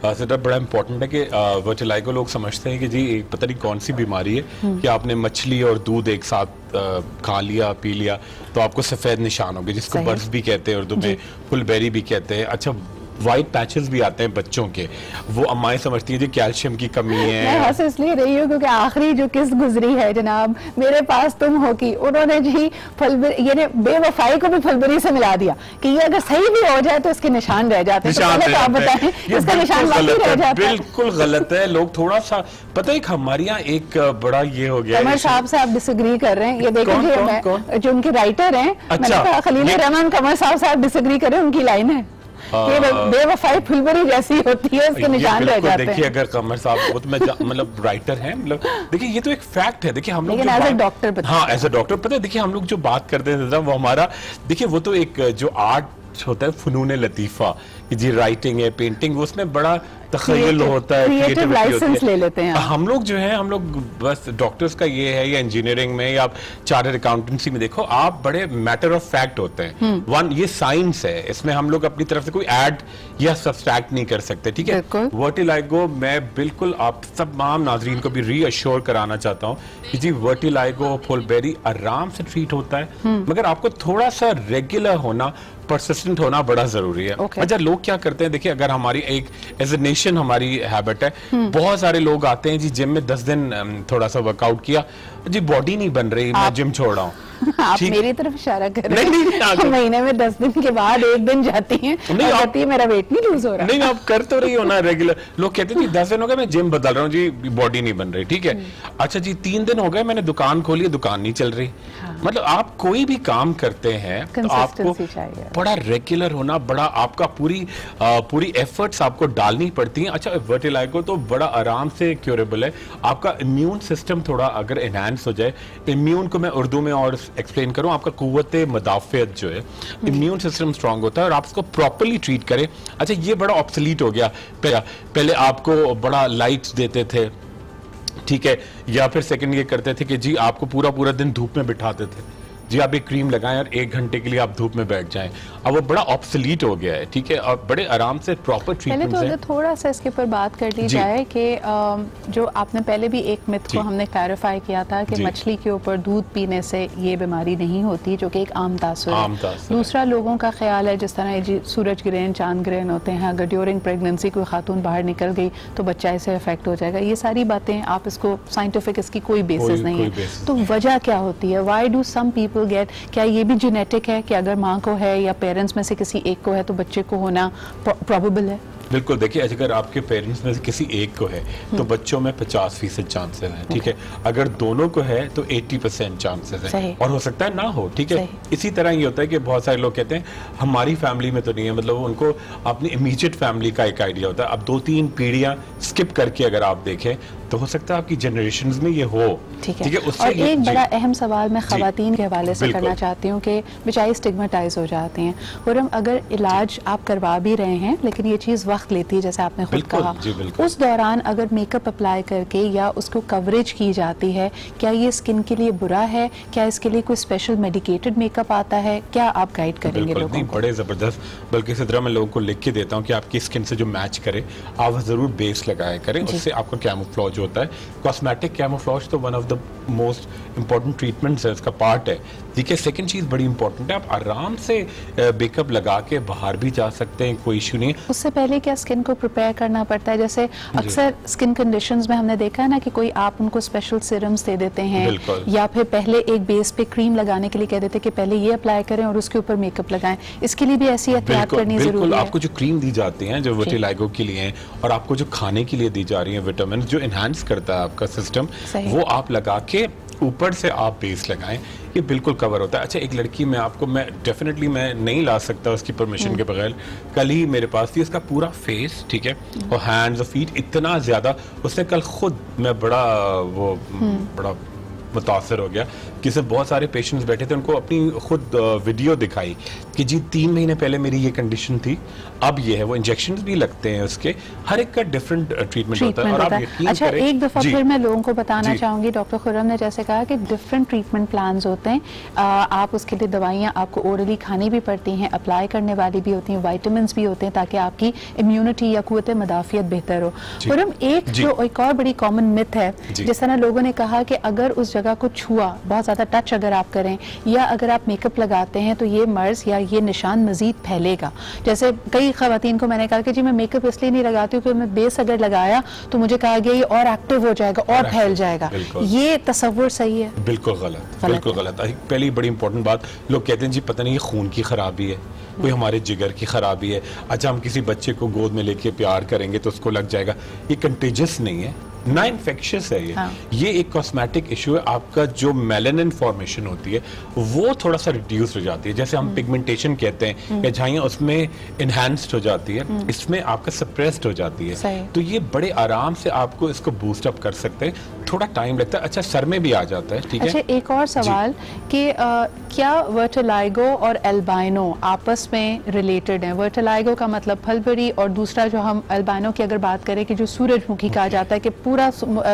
Speaker 13: सर, बड़ा इंपॉर्टेंट है कि वर्टिलाइगो लोग समझते हैं कि जी पता नहीं कौन सी बीमारी है कि आपने मछली और दूध एक साथ खा लिया, पी लिया, तो आपको सफेद निशान हो गए, जिसको बर्ड्स भी कहते हैं, उर्दू में फुलबेरी भी कहते हैं। अच्छा, वाइट पैचेस भी आते हैं बच्चों के, वो अम्माएं समझती है जी कैल्शियम की कमी है।
Speaker 1: मैं हंस इसलिए रही हूँ क्योंकि आखिरी जो किस्त गुजरी है जनाब, मेरे पास तुम हो की, उन्होंने जी फुलबेरी, यानी बेवफाई को भी फुलबेरी से मिला दिया कि ये अगर सही भी हो जाए तो इसके निशान रह जाते हैं। तो पहले आप बताएं, इसका निशान बाकी रह जाता है।
Speaker 13: बिल्कुल गलत है। लोग थोड़ा सा, पता है हमारे यहाँ एक बड़ा ये हो गया,
Speaker 1: कमर साहब से आप डिसएग्री कर रहे हैं, ये देखिए जो उनके राइटर हैं, मैंने खलील रहमान कमर साहब डिसएग्री करें, उनकी लाइन है बेवफाई फुलबेरी जैसी होती है, उसके निशान रह जाते हैं।
Speaker 13: देखिए अगर कमर साहब वो तो मैं मतलब राइटर हैं, मतलब देखिए ये तो एक फैक्ट है। देखिए हम लोग
Speaker 1: एज ए डॉक्टर,
Speaker 13: हाँ एज ए डॉक्टर पता है, देखिए हम लोग जो बात करते हैं वो हमारा, देखिए वो तो एक जो आर्ट होता है, फनून लतीफ़ा कि जी राइटिंग है, पेंटिंग, वो उसमें बड़ा तखय्युल होता है,
Speaker 1: क्रिएटिव लाइसेंस ले लेते हैं।
Speaker 13: हम लोग जो है, हम लोग बस डॉक्टर्स का ये है, या इंजीनियरिंग में या चार्टर्ड अकाउंटेंसी में देखो, आप बड़े मैटर ऑफ फैक्ट होते हैं। वन, ये साइंस है, इसमें हम लोग अपनी तरफ से कोई ऐड या सब्सट्रैक्ट नहीं कर सकते, ठीक है। वर्टिलाइगो मैं बिल्कुल आप तमाम नाजरीन को भी रीअश्योर कराना चाहता हूँ कि जी वर्टिलाइगो फुलबेरी आराम से ट्रीट होता है, मगर आपको थोड़ा सा रेगुलर होना, परसिस्टेंट होना बड़ा जरूरी है। अच्छा, लोग क्या करते हैं, देखिए अगर हमारी एक एज ए नेशन हमारी हैबिट है, बहुत सारे लोग आते हैं जी जिम में 10 दिन थोड़ा सा वर्कआउट किया, जी बॉडी नहीं बन रही, मैं जिम छोड़ रहा हूँ।
Speaker 1: आप मेरी तरफ इशारा कर रहे हैं।
Speaker 13: नहीं,
Speaker 1: महीने में 10 दिन के बाद एक दिन जाती हैं और कहती है मेरा वेट नहीं लूज हो रहा।
Speaker 13: नहीं, आप कर तो रही हो ना रेगुलर। लोग कहते हैं 10 दिन हो गए मैं जिम बदल रहा हूँ जी, बॉडी नहीं बन रही, ठीक है। अच्छा जी 3 दिन हो गए मैंने दुकान खोली है, दुकान नहीं चल रही। मतलब आप कोई भी काम करते हैं तो आपको बड़ा रेगुलर होना, बड़ा आपका पूरी एफर्ट्स आपको डालनी पड़ती हैं। अच्छा वर्टिलाइगो तो बड़ा आराम से क्योरेबल है। आपका इम्यून सिस्टम थोड़ा अगर एनहांस हो जाए, इम्यून को मैं उर्दू में और एक्सप्लेन करूं, आपका कुव्वत मुदाफ़ियत जो है, इम्यून सिस्टम स्ट्रांग होता है और आप उसको प्रॉपर्ली ट्रीट करें। अच्छा ये बड़ा ऑब्सोलीट हो गया, पहले आपको बड़ा लाइट्स देते थे, ठीक है, या फिर सेकंड ये करते थे कि जी आपको पूरा दिन धूप में बिठाते थे, जी आप एक क्रीम लगाएं और 1 घंटे के लिए आप धूप में बैठ जाएं। अब वो बड़ा ऑब्सोलीट हो गया है, ठीक है, और बड़े आराम से प्रॉपर ट्रीटमेंट
Speaker 1: पहले तो अगर थोड़ा सा इसके ऊपर बात कर ली जाए कि जो आपने पहले भी एक मिथ को हमने क्लैरिफाई किया था कि मछली के ऊपर दूध पीने से ये बीमारी नहीं होती, जो कि एक आम तासुर है। दूसरा लोगों का ख्याल है जिस तरह जी सूरज ग्रहण, चांद ग्रहण होते हैं, अगर ड्यूरिंग प्रेगनेंसी कोई खातून बाहर निकल गई तो बच्चा इससे अफेक्ट हो जाएगा। ये सारी बातें आप इसको साइंटिफिक इसकी कोई बेसिस नहीं है। तो वजह क्या होती है? Why do some people get, क्या ये भी जेनेटिक है कि अगर माँ को है या पेरेंट्स में से किसी एक को है तो बच्चे को होना प्रोबेबल है?
Speaker 13: बिल्कुल, देखिए अगर आपके पेरेंट्स में से किसी एक को है तो बच्चों में 50% चांसेस है, ठीक है। अगर दोनों को है तो 80% चांसेस है और हो सकता है ना हो, ठीक है। इसी तरह ये होता है कि बहुत सारे लोग कहते हैं हमारी फैमिली में तो नहीं है, मतलब उनको अपनी इमीडिएट फैमिली का एक आइडिया होता है। अब 2-3 पीढ़ियां स्किप करके अगर आप देखें तो हो सकता है आपकी जनरेशंस में ये हो, ठीक है।
Speaker 1: और एक बड़ा अहम सवाल मैं खवातीन के हवाले से करना चाहती हूँ कि बेचारी स्टिग्मेटाइज हो जाती हैं, और हम अगर इलाज आप करवा भी रहे हैं लेकिन ये चीज़ वक्त लेती है, जैसे आपने खुद कहा, उस दौरान अगर मेकअप अप्लाई करके या उसको कवरेज की जाती है, क्या ये स्किन के लिए बुरा है? क्या इसके लिए कोई स्पेशल मेडिकेटेड मेकअप आता है? क्या आप गाइड करेंगे लोगों को?
Speaker 13: बड़े जबरदस्त, बल्कि इसी तरह मैं लोगों को लिख के देता हूँ कि आपकी स्किन से जो मैच करे आप जरूर बेस लगाया करें, उससे आपका कैमोफ्लेज होता है। कॉस्मेटिक कैमोफ्लेज तो one of the most important treatments है, इसका पार्ट है। देखिए सेकंड चीज बड़ी इंपॉर्टेंट है, आप आराम से मेकअप लगा के बाहर भी जा सकते हैं, कोई इशू नहीं।
Speaker 1: उससे पहले क्या स्किन को प्रिपेयर करना पड़ता है? जैसे अक्सर स्किन कंडीशंस में हमने देखा है ना कि कोई आप उनको स्पेशल सीरम्स दे देते हैं या फिर पहले एक बेस पे क्रीम लगाने के लिए कह देते हैं कि पहले ये अप्लाई करें और उसके ऊपर मेकअप लगाएं। इसके लिए भी ऐसी एहतियात करनी जरूरी है।
Speaker 13: आपको जो क्रीम दी जाती है जो विटिलाइगो के लिए है, और आपको जो खाने के लिए दी जा रही है विटामिन जो एनहांस करता है आपका सिस्टम, वो आप लगा के ऊपर से आप बेस लगाएं, ये बिल्कुल कवर होता है। अच्छा एक लड़की मैं डेफिनेटली मैं नहीं ला सकता उसकी परमिशन के बगैर, कल ही मेरे पास थी, उसका पूरा फेस, ठीक है, और हैंड्स और फीट इतना ज्यादा, उसने कल खुद मैं बड़ा मुतासर हो गया कि इसमें बहुत सारे पेशेंट्स बैठे थे, उनको अपनी खुद वीडियो दिखाई कि जी 3 महीने पहले मेरी ये कंडीशन थी, अब ये है। वो इंजेक्शंस भी लगते हैं उसके, हर एक का डिफरेंट ट्रीटमेंट होता है। और आप यकीन
Speaker 1: अच्छा एक दफा फिर मैं लोगों को बताना चाहूंगी, डॉक्टर खुर्रम ने जैसे कहा कि डिफरेंट ट्रीटमेंट प्लान्स होते हैं, आप उसके लिए दवाइयाँ आपको ओरली खानी भी पड़ती हैं, अप्लाई करने वाली भी होती हैं, वाइटामिन भी होते हैं ताकि आपकी इम्यूनिटी या कुव्वत मुदाफियत बेहतर हो। खुर्रम एक और बड़ी कॉमन मिथ है, जिस तरह लोगों ने कहा कि अगर उस जगह को छुआ, बहुत ज्यादा टच अगर आप करें या अगर आप मेकअप लगाते हैं तो ये मर्ज या ये निशान मजीद फैलेगा। जैसे कई खवातीन को मैंने कहा कि जी मैं मेकअप इसलिए नहीं लगाती हूँ कि मैं बेस अगर लगाया तो मुझे कहा गया ये और एक्टिव हो जाएगा और फैल जाएगा। ये तस्वुर सही है?
Speaker 13: बिल्कुल गलत, बिल्कुल गलत। पहली बड़ी इंपॉर्टेंट बात, लोग कहते हैं जी पता नहीं ये खून की खराबी है, कोई हमारे जिगर की खराबी है, अच्छा हम किसी बच्चे को गोद में लेके प्यार करेंगे तो उसको लग जाएगा। ये कंटेजियस नहीं है, ना इन्फेक्शियस है ये। ये एक कॉस्मेटिक इशू है, आपका जो मेलानिन फॉर्मेशन होती है वो थोड़ा सा रिड्यूस हो जाती है, जैसे हम पिगमेंटेशन कहते हैं या झाइयाँ उसमें इनहैंस्ड हो जाती है, इसमें आपका सप्रेस्ड हो जाती है। तो ये बड़े आराम से आपको इसको बूस्ट अप कर सकते हैं, थोड़ा टाइम लगता है। अच्छा सर में भी आ जाता है, ठीक है।
Speaker 1: अच्छा एक और सवाल कि क्या वर्टिलाइगो और एल्बाइनो आपस में रिलेटेड है? वर्टिलाइगो का मतलब फलबरी, और दूसरा जो हम एल्बाइनो की अगर बात करें कि जो सूरजमुखी कहा जाता है कि पूरा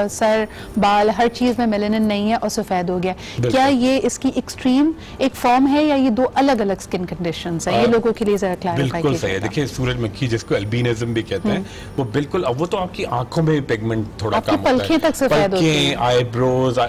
Speaker 1: सर बाल हर चीज में मेलानिन नहीं है और सफेद हो गया, क्या ये इसकी एक्सट्रीम एक फॉर्म है या ये 2 अलग अलग स्किन कंडीशंस है? ये लोगों के लिए जरा क्लैरिफाई
Speaker 13: बिल्कुल सही है। देखिए सूरजमुखी जिसको अल्बिनिज्म भी कहते हैं, वो बिल्कुल, अब वो तो आपकी आंखों में पिगमेंट थोड़ा कम होता है,
Speaker 1: पलकें तक सफेद होती हैं,
Speaker 13: आईब्रोज,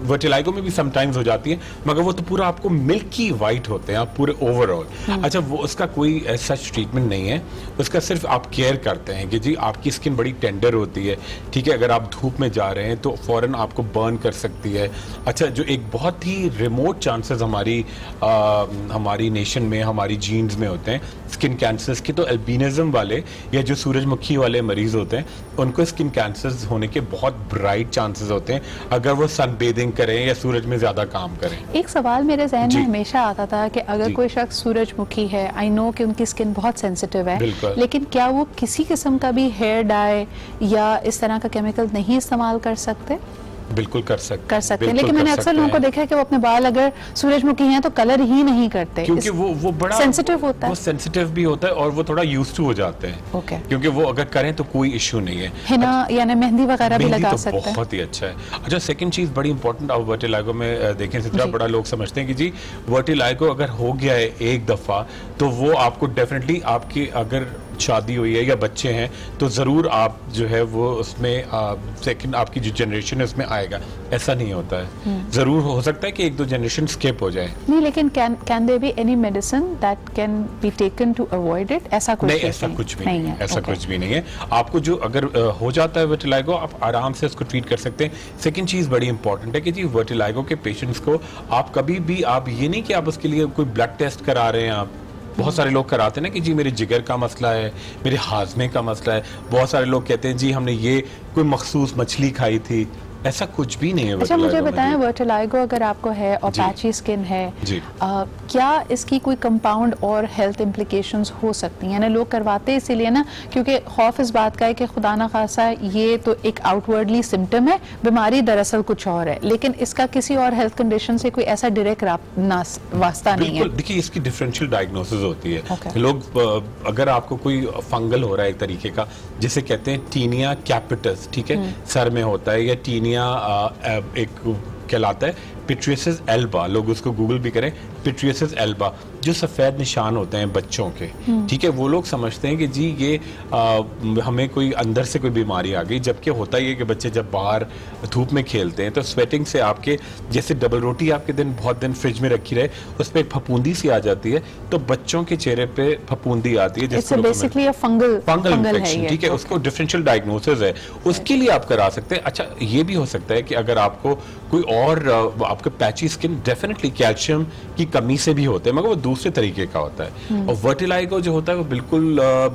Speaker 13: वर्टिलाइगो में भी समटाइम्स हो जाती है, मगर वो तो पूरा आपको मिल्की वाइट होते हैं आप पूरे ओवरऑल। अच्छा वो उसका कोई सच ट्रीटमेंट नहीं है, उसका सिर्फ आप केयर करते हैं कि जी आपकी स्किन बड़ी टेंडर होती है, ठीक है। अगर आप आप धूप में जा रहे हैं तो फौरन आपको बर्न कर सकती है। अच्छा, जो एक बहुत ही रिमोट चांसेस हमारी नेशन में, हमारी जीन्स में होते हैं स्किन कैंसर्स के, तो अल्बिनिज्म वाले या जो सूरजमुखी वाले मरीज होते हैं उनको स्किन कैंसर्स होने के बहुत ब्राइट चांसेस होते हैं अगर वो सन बेदिंग करें या सूरज में ज्यादा काम करें।
Speaker 1: एक सवाल मेरे जहन में हमेशा आता था कि अगर कोई शख्स सूरजमुखी है, आई नो कि उनकी स्किन बहुत सेंसिटिव है, लेकिन क्या वो किसी किस्म का भी हेयर डाई या इस तरह का केमिकल नहीं इस्तेमाल कर सकते?
Speaker 13: बिल्कुल कर सकते हैं,
Speaker 1: लेकिन मैंने अक्सर लोगों को देखा है कि वो अपने बाल अगर सूरजमुखी हैं तो कलर ही नहीं करते,
Speaker 13: क्योंकि वो बड़ा
Speaker 1: सेंसिटिव होता है।
Speaker 13: वो सेंसिटिव भी होता है और वो थोड़ा यूज्ड टू हो जाते हैं। क्योंकि वो अगर करें तो कोई इशू नहीं है।
Speaker 1: हिना यानी मेहंदी वगैरह भी लगा सकते हैं।
Speaker 13: बहुत ही अच्छा है। अच्छा, सेकंड चीज बड़ी इंपॉर्टेंट, आप वर्टिलाइगो में देखें सिद्रा, बड़ा लोग समझते हैं कि जी वर्टिलाइगो अगर हो गया है एक दफा तो वो आपको डेफिनेटली, आपकी अगर शादी हुई है या बच्चे हैं तो जरूर आप जो है वो उसमें सेकंड आपकी जो जनरेशन है उसमें आएगा। ऐसा नहीं होता है, जरूर हो सकता है कि एक दो जनरेशन स्किप हो जाए।
Speaker 1: नहीं, लेकिन can there be any medicine that can be taken to avoid it? ऐसा कुछ
Speaker 13: नहीं, ऐसा कुछ भी नहीं है, ऐसा कुछ भी नहीं है। आपको जो अगर हो जाता है वर्टिलाइगो, आप आराम से उसको ट्रीट कर सकते हैं। सेकंड चीज बड़ी इंपॉर्टेंट है कि जी वर्टिलाइगो के पेशेंट्स को आप कभी भी, आप ये नहीं कि आप उसके लिए कोई ब्लड टेस्ट करा रहे हैं। आप बहुत सारे लोग कराते हैं ना कि जी मेरे जिगर का मसला है, मेरे हाजमे का मसला है। बहुत सारे लोग कहते हैं जी हमने ये कोई मखसूस मछली खाई थी। ऐसा कुछ भी नहीं है।
Speaker 1: अच्छा, मुझे बताएं वर्टिलाइगो अगर आपको है और पैची स्किन है, क्या इसकी कोई कंपाउंड और हेल्थ इम्प्लिकेशंस हो सकती हैं? यानी लोग करवाते हैं इसीलिए ना क्योंकि खौफ इस बात का है कि खुदा ना खासा ये तो एक आउटवर्डली सिम्टम है, बीमारी दरअसल कुछ और है, लेकिन इसका किसी और हेल्थ कंडीशन से कोई ऐसा डायरेक्ट वास्ता नहीं है।
Speaker 13: देखिए, इसकी डिफरेंशियल डायग्नोसिस होती है। लोग अगर आपको कोई फंगल हो रहा है एक तरीके का, जिसे कहते हैं टीनिया कैपिटस, ठीक है, सर में होता है, या टीनिया एक कहलाता है पिट्रियसिस एल्बा, लोग उसको गूगल भी करें, पिट्रियसिस एल्बा, जो सफ़ेद निशान होते हैं बच्चों के, ठीक है, वो लोग समझते हैं कि जी ये हमें कोई अंदर से कोई बीमारी आ गई, जबकि होता ही है कि बच्चे जब बाहर धूप में खेलते हैं तो स्वेटिंग से आपके, जैसे डबल रोटी आपके दिन बहुत दिन फ्रिज में रखी रहे, उस पर फफूंदी सी आ जाती है, तो बच्चों के चेहरे पे फफूंदी आती है, जिसको
Speaker 1: बेसिकली फंगल
Speaker 13: इन्फेक्शन, ठीक है, उसको डिफरेंशियल डायग्नोसिस है, उसके लिए आप करा सकते हैं। अच्छा, ये भी हो सकता है कि अगर आपको कोई और आपके पैची स्किन डेफिनेटली कैल्शियम की कमी से भी होते हैं, मगर वो दूसरे तरीके का होता है। और वर्टिलाइगो जो होता है वो बिल्कुल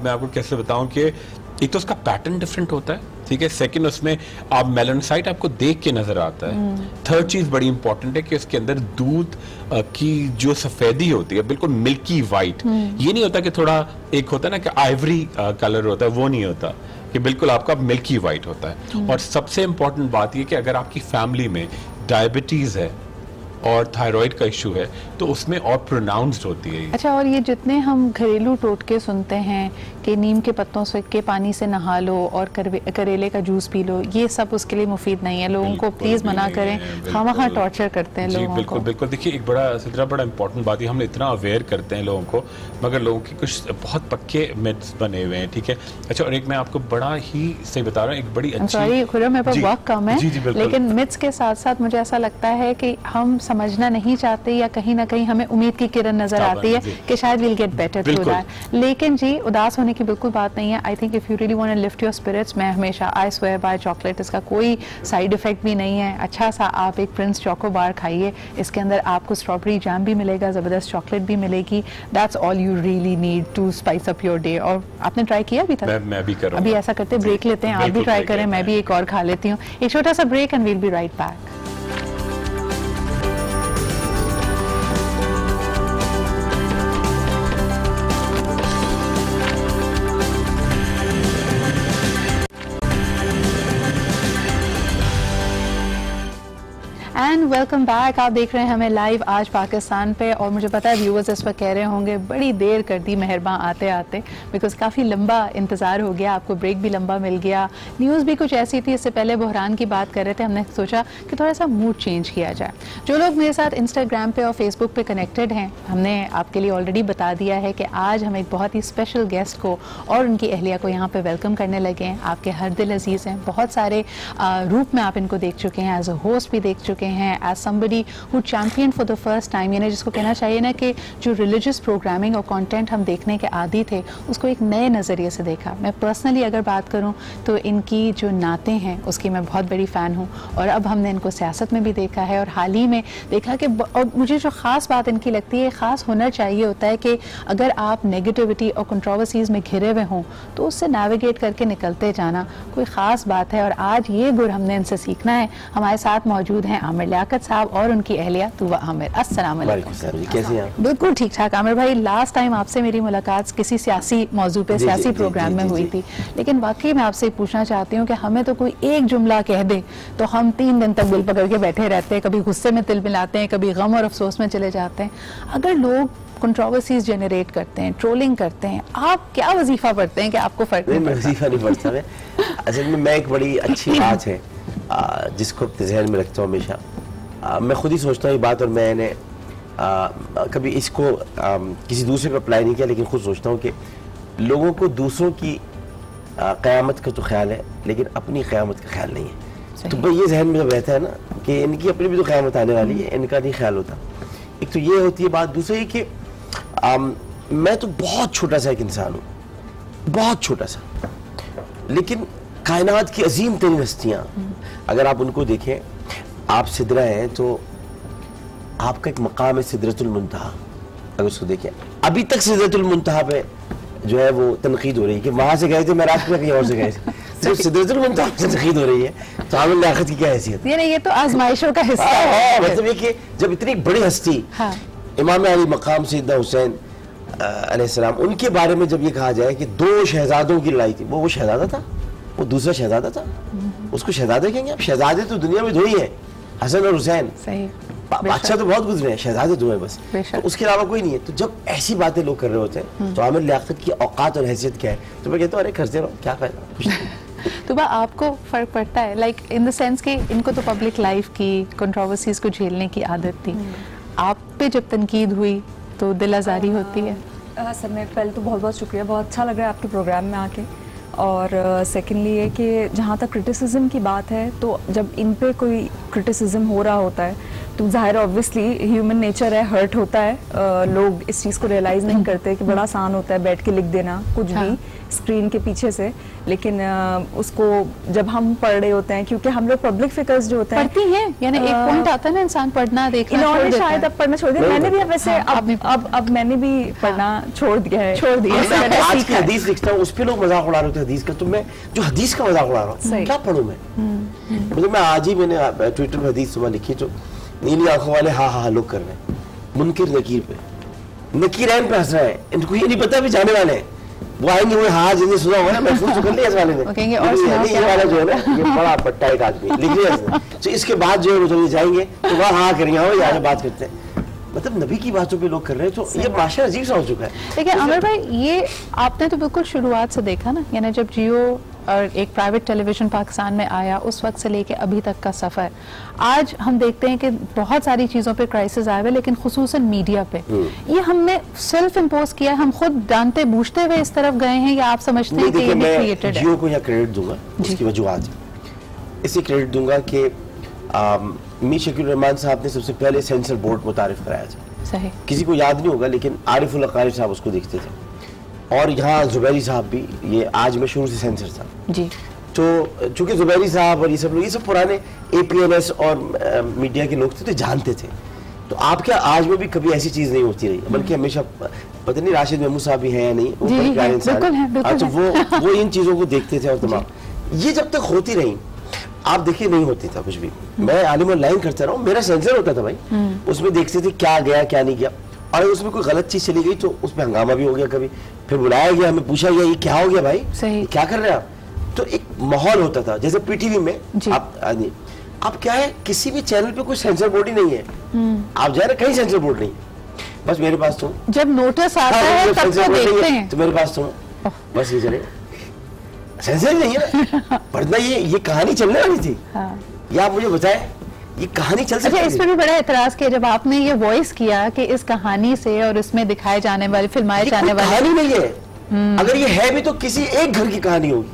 Speaker 13: मैं आपको कैसे बताऊं कि एक तो उसका पैटर्न डिफरेंट होता है, ठीक है, सेकंड उसमें आप मेलानोसाइट आपको देख के नजर आता है। थर्ड चीज बड़ी इंपॉर्टेंट है कि उसके अंदर दूध की जो सफेदी होती है बिल्कुल मिल्की वाइट, ये नहीं होता कि थोड़ा एक होता है ना कि आइवरी कलर होता है, वो नहीं होता, कि बिल्कुल आपका मिल्की वाइट होता है। और सबसे इंपॉर्टेंट बात यह कि अगर आपकी फैमिली में डायबिटीज है और थायराइड का इशू है तो उसमें और प्रोनाउंस्ड होती है।
Speaker 1: अच्छा, और ये जितने हम घरेलू टोटके सुनते हैं कि नीम के पत्तों से के पानी से नहा लो और करेले का जूस पी लो, ये सब उसके लिए मुफीद नहीं है। लोगों को प्लीज मना करें, खामखा टॉर्चर करते हैं लोगों
Speaker 13: बिल्कुल,
Speaker 1: को।
Speaker 13: बिल्कुल। देखिए, एक बड़ा इंपॉर्टेंट बात है, हम इतना अवेयर करते हैं लोगों को, मगर लोगों के कुछ बहुत पक्के मिथ्स बने हुए हैं, ठीक है। अच्छा, और एक मैं आपको बड़ा ही सही बता रहा हूँ, एक बड़ी अच्छी,
Speaker 1: सॉरी खुर्रम, मेरे पास वक्त कम है, लेकिन मिथ्स के साथ साथ मुझे ऐसा लगता है कि हम समझना नहीं चाहते या कहीं ना कहीं हमें उम्मीद की किरण नजर आती है कि शायद will get better through that. लेकिन जी उदास होने की बिल्कुल बात नहीं है। I think if you really want to lift your spirits, मैं हमेशा आई स्वेयर बाय चॉकलेट, इसका कोई साइड इफेक्ट भी नहीं है। अच्छा सा आप एक प्रिंस चोको बार खाइए, इसके अंदर आपको स्ट्रॉबेरी जैम भी मिलेगा, जबरदस्त चॉकलेट भी मिलेगी। That's all you really need to spice up your day. और आपने ट्राई किया अभी तक?
Speaker 13: मैं भी करूंगा।
Speaker 1: अभी ऐसा करते ब्रेक लेते हैं, आप भी ट्राई करें, मैं भी एक और खा लेती हूँ। एक छोटा सा break and we'll be right back. And welcome back. आप देख रहे हैं हमें लाइव आज पाकिस्तान पे, और मुझे पता है व्यूअर्स इस पर कह रहे होंगे बड़ी देर कर दी मेहरबान आते आते, बिकॉज काफ़ी लंबा इंतज़ार हो गया, आपको ब्रेक भी लंबा मिल गया, न्यूज़ भी कुछ ऐसी थी, इससे पहले बहरान की बात कर रहे थे, हमने सोचा कि थोड़ा सा मूड चेंज किया जाए। जो लोग मेरे साथ इंस्टाग्राम पे और फेसबुक पे कनेक्टेड हैं, हमने आपके लिए ऑलरेडी बता दिया है कि आज हम एक बहुत ही स्पेशल गेस्ट को और उनकी अहलिया को यहाँ पे वेलकम करने लगे हैं। आपके हर दिल अजीज़ हैं, बहुत सारे रूप में आप इनको देख चुके हैं, एज अ होस्ट भी देख चुके हैं, हैं, as somebody who champion for the first time, यानी जिसको कहना चाहिए ना कि जो रिलीजियस प्रोग्रामिंग और कंटेंट हम देखने के आदी थे उसको एक नए नज़रिए से देखा। मैं पर्सनली अगर बात करूं तो इनकी जो नातें हैं उसकी मैं बहुत बड़ी फ़ैन हूं, और अब हमने इनको सियासत में भी देखा है, और हाल ही में देखा कि और मुझे जो ख़ास बात इनकी लगती है, ख़ास हुनर चाहिए होता है कि अगर आप नेगेटिविटी और कंट्रोवर्सीज़ में घिरे हुए हों तो उससे नेविगेट करके निकलते जाना कोई ख़ास बात है, और आज ये गुर हमने इनसे सीखना है। हमारे साथ मौजूद हैं आमिर लियाकत साहब और उनकी अहलिया तुवा आमिर। अस्सलाम वालेकुम।
Speaker 14: कैसे हैं आप?
Speaker 1: बिल्कुल ठीक ठाक आमिर भाई। लास्ट टाइम आपसे मेरी मुलाकात किसी सियासी मौजू पे, सियासी प्रोग्राम में हुई थी, लेकिन वाकई मैं आपसे पूछना चाहती हूँ कि हमें तो कोई एक जुमला कह दे तो हम 3 दिन तक दिल पकड़ के बैठे रहते हैं, कभी गुस्से में तिल मिलाते हैं, कभी गम और अफसोस में चले जाते हैं। अगर लोग कंट्रोवर्सीज जनरेट करते हैं, ट्रोलिंग करते हैं, आप क्या वजीफा पढ़ते हैं कि आपको फर्क नहीं पड़ता?
Speaker 14: वजीफा नहीं पड़ता मैं असल में, मैं एक बड़ी अच्छी बात है जिसको अपने जहन में रखता हूँ हमेशा। मैं खुद ही सोचता हूँ ये बात, और मैंने कभी इसको किसी दूसरे पर अप्लाई नहीं किया, लेकिन खुद सोचता हूँ कि लोगों को दूसरों की क़यामत का तो ख्याल है लेकिन अपनी क़यामत का ख्याल नहीं है। तो भाई ये जहन में जब रहता है ना कि इनकी अपनी भी तो क़यामत आने वाली है, इनका नहीं ख्याल होता। एक तो ये होती है बात। दूसरा ये कि मैं तो बहुत छोटा सा एक इंसान हूँ, बहुत छोटा सा, लेकिन कायनात की अजीम तरीन हस्तियाँ अगर आप उनको देखें, आप सिदरा हैं तो आपका एक मकाम है सिदरतुल मुंतहा। अगर उसको देखें, अभी तक सिदरतुल मुंतहा पे जो है वो तनकीद हो रही है कि वहां से गए थे, मैं रात में कहीं और से गए थे, तो सिदरतुल मुंतहा से तनकीद हो रही है, तो आमिर लियाकत की क्या हैसियत?
Speaker 1: ये तो आजमाइशों का हिस्सा है।
Speaker 14: मतलब ये कि जब इतनी बड़ी हस्ती इमाम अली मकाम सैयदना हुसैन अलैहिस्सलाम, उनके बारे में जब ये कहा जाए कि 2 शहजादों की लड़ाई थी, वो शहजादा था, वो दूसरा शहजादा था, उसको शहजादे कहेंगे आप? शहजादे तो दुनिया में 2 ही है, हसन और हुसैन। सही, बादशाह तो बहुत गुजरे हैं, शहजादे 2 हैं बस, तो उसके अलावा कोई नहीं है। तो जब ऐसी बातें लोग कर रहे होते हैं तो आमिर लियाकत की औकात और हैसियत क्या है? तो मैं कहता हूँ अरे करते रहो, क्या फायदा।
Speaker 1: तो आपको फर्क पड़ता है, लाइक इन द सेंस कि इनको तो पब्लिक लाइफ की कंट्रोवर्सीज को झेलने की आदत थी, आप पे जब तनकीद हुई तो दिल आज़ारी होती है?
Speaker 15: सर मैं पहले तो बहुत बहुत शुक्रिया, बहुत अच्छा लग रहा है आपके प्रोग्राम में आके। और सेकेंडली ये कि जहाँ तक क्रिटिसिज्म की बात है, तो जब इन पे कोई क्रिटिसिज्म हो रहा होता है तो ज़ाहिर ऑब्वियसली ह्यूमन नेचर है, हर्ट होता है। लोग इस चीज़ को रियलाइज़ नहीं करते कि बड़ा आसान होता है बैठ के लिख देना कुछ भी स्क्रीन के पीछे से, लेकिन उसको जब हम पढ़ रहे होते हैं, क्योंकि हम लोग पब्लिक फिगर्स जो होते हैं
Speaker 1: पढ़ती हैं, यानी एक पॉइंट आता है ना इंसान पढ़ना देखना,
Speaker 15: इन्होंने शायद अब पढ़ना छोड़ दिया, मैंने भी वैसे अब मैंने भी पढ़ना छोड़ दिया है।
Speaker 14: आज की हदीस लिखता हूँ, उस पर लोग मजाक उड़ा रहे थे हदीस का, तो मैं जो हदीस का मजाक उड़ा रहा हूँ क्या पढ़ूँ मैं? मतलब मैं आज ही मैंने ट्विटर पर हदीस सुबह लिखी, तो नीली आंखों वाले हाँ हाँ लोग कर रहे हैं, मुनकिर नकीर पे, नकीरैन पे हंस रहे हैं, इनको ये नहीं पता भी जाने वाले हैं, वो आएंगे, वो हाँ जिन्हें सुना हुआ ना महसूस तो कर लिया इस वाले ने, ये वाला जो है ना, ये बड़ा पट्टा एक आदमी लिख लिया इसने, तो इसके बाद जो है वो जब जाएंगे तो वहाँ हाँ करेंगे, हाँ यहाँ बात करते हैं, मतलब नबी की बातों पे लोग कर रहे हैं, तो ये माशरा अजीब सा हो चुका है।
Speaker 1: देखिए आमिर भाई, ये आपने तो बिल्कुल शुरुआत से देखा ना, यानी जब जियो और एक प्राइवेट टेलीविजन पाकिस्तान में आया उस वक्त से लेके अभी तक का सफ़र, आज हम देखते हैं कि बहुत सारी चीज़ों पे क्राइसिस आए हुए, लेकिन खुसूसन मीडिया पे ये हमने सेल्फ इम्पोज किया, हम खुद जानते बूझते हुए इस तरफ गए हैं, या आप समझते हैं कि ये क्रिएटेड है?
Speaker 14: जियो को यहाँ क्रेडिट दूंगा, उसकी वजूहत इसे क्रेडिट दूंगा कि मीर शकील रहमान साहब ने सबसे पहले सेंसर बोर्ड मुतारिफ कराया था।
Speaker 1: सही,
Speaker 14: किसी को याद नहीं होगा, लेकिन आरिफुल अकारिफ साहब उसको देखते थे, और यहाँ जुबैरी साहब भी, ये आज में शुरू से सेंसर था
Speaker 1: जी।
Speaker 14: तो चूंकि जुबैरी साहब और ये सब लोग, ये सब पुराने APNS और मीडिया के लोग थे तो जानते थे, तो आप क्या आज में भी कभी ऐसी चीज नहीं होती रही, बल्कि हमेशा पता नहीं राशिद महमूद साहब भी हैं या नहीं, तो वो इन चीजों को देखते थे, और तमाम ये जब तक होती रही, आप देखिए नहीं होती था कुछ भी, मैं आलिम लाइन करता रहा हूँ, मेरा सेंसर होता था भाई, उसमें देखते थे क्या गया क्या नहीं गया, और उसमें कोई गलत चीज चली गई तो उसमें हंगामा भी हो गया, कभी फिर बुलाया गया, हमें पूछा गया ये क्या हो गया भाई, क्या कर रहे हैं आप, तो एक माहौल होता था। जैसे PTV में आप क्या है, किसी भी चैनल पे कोई सेंसर बोर्ड ही नहीं है, आप जा रहे कहीं सेंसर बोर्ड नहीं, बस मेरे पास तो
Speaker 1: जब नोटिस आता है तब तो देखते हैं,
Speaker 14: तो मेरे पास तो बस ये चले, सेंसर नहीं है, वरना ये कहानी चलने वाली थी। या आप मुझे बताएं ये कहानी चल सकती है?
Speaker 1: इस पर भी बड़ा एतराज किया जब आपने ये वॉइस किया कि इस कहानी से और इसमें दिखाए जाने वाले, फिल्माए जाने वाले
Speaker 14: कहानी नहीं है, अगर ये है भी तो किसी एक घर की कहानी होगी।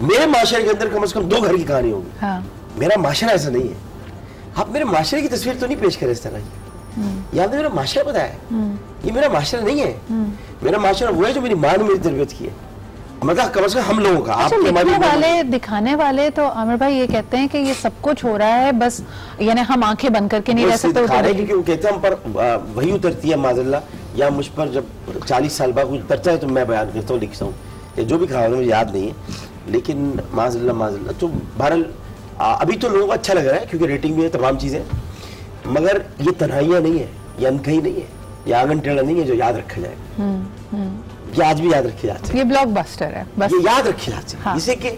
Speaker 14: मेरे माशरे के अंदर कम से कम 2 घर की कहानी होगी, मेरा माशरा ऐसा नहीं है। आप मेरे माशरे की तस्वीर तो नहीं पेश करें इस तरह की। यहाँ तो मेरा माशरा पता है, ये मेरा माशरा नहीं है। मेरा माशरा वो है जो मेरी माँ ने मेरी तरबियत की है, मतलब कम से कम हम लोगों का।
Speaker 1: अच्छा, लिखने वाले दिखाने वाले तो आमिर भाई ये कहते हैं कि ये सब कुछ हो रहा है, बस यानी हम आंखें बंद करके नहीं रह सकते,
Speaker 14: क्योंकि वो कहते हैं हम पर वही उतरती है माज़ल्ला, या मुझ पर जब 40 साल बाद कुछ उतरता है तो मैं बयान करता हूँ, लिखता हूँ। जो भी कहा मुझे याद नहीं है, लेकिन माज़ल्ला तो बहरहाल अभी तो लोगों को अच्छा लग रहा है क्योंकि रेटिंग भी है, तमाम चीज़ें, मगर ये तन्हाइयाँ नहीं है, ये अनकही नहीं है, ये आंगन टेढ़ा नहीं है जो याद रखा जाएगा। ये आज भी याद रखे जाते हैं,
Speaker 1: ये ब्लॉकबस्टर है, बस
Speaker 14: ये याद रखे जाते हैं। हाँ। जिसे कि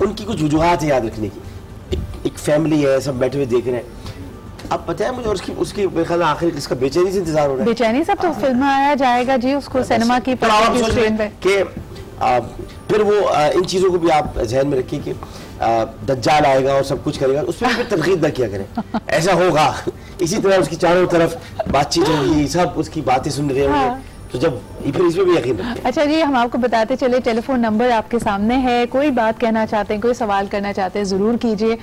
Speaker 14: उनकी कुछ वजूहात है याद रखने की। एक फैमिली है, सब बैठे हुए देख रहे हैं। अब पता है मुझे, और उसकी मेरे ख्याल आखिर इसका बेचैनी से इंतजार हो रहा है।
Speaker 1: बेचैनी सब तो फिल्म आया जाएगा जी, उसको सिनेमा की स्क्रीन पे
Speaker 14: कि फिर वो इन चीज़ों को भी आप ध्यान में रखिए कि दज्जाल आएगा और सब कुछ करेगा, उसमें भी फिर तनकीद न किया करें। ऐसा होगा, इसी तरह उसकी चारों तरफ बातचीत होगी, सब उसकी बातें सुन रहे होंगे, तो जब फिर इसमें भी यकीन रखें।
Speaker 1: अच्छा जी, हम आपको बताते चले, टेलीफोन नंबर आपके सामने है, कोई बात कहना चाहते हैं, कोई सवाल करना चाहते हैं, ज़रूर कीजिए।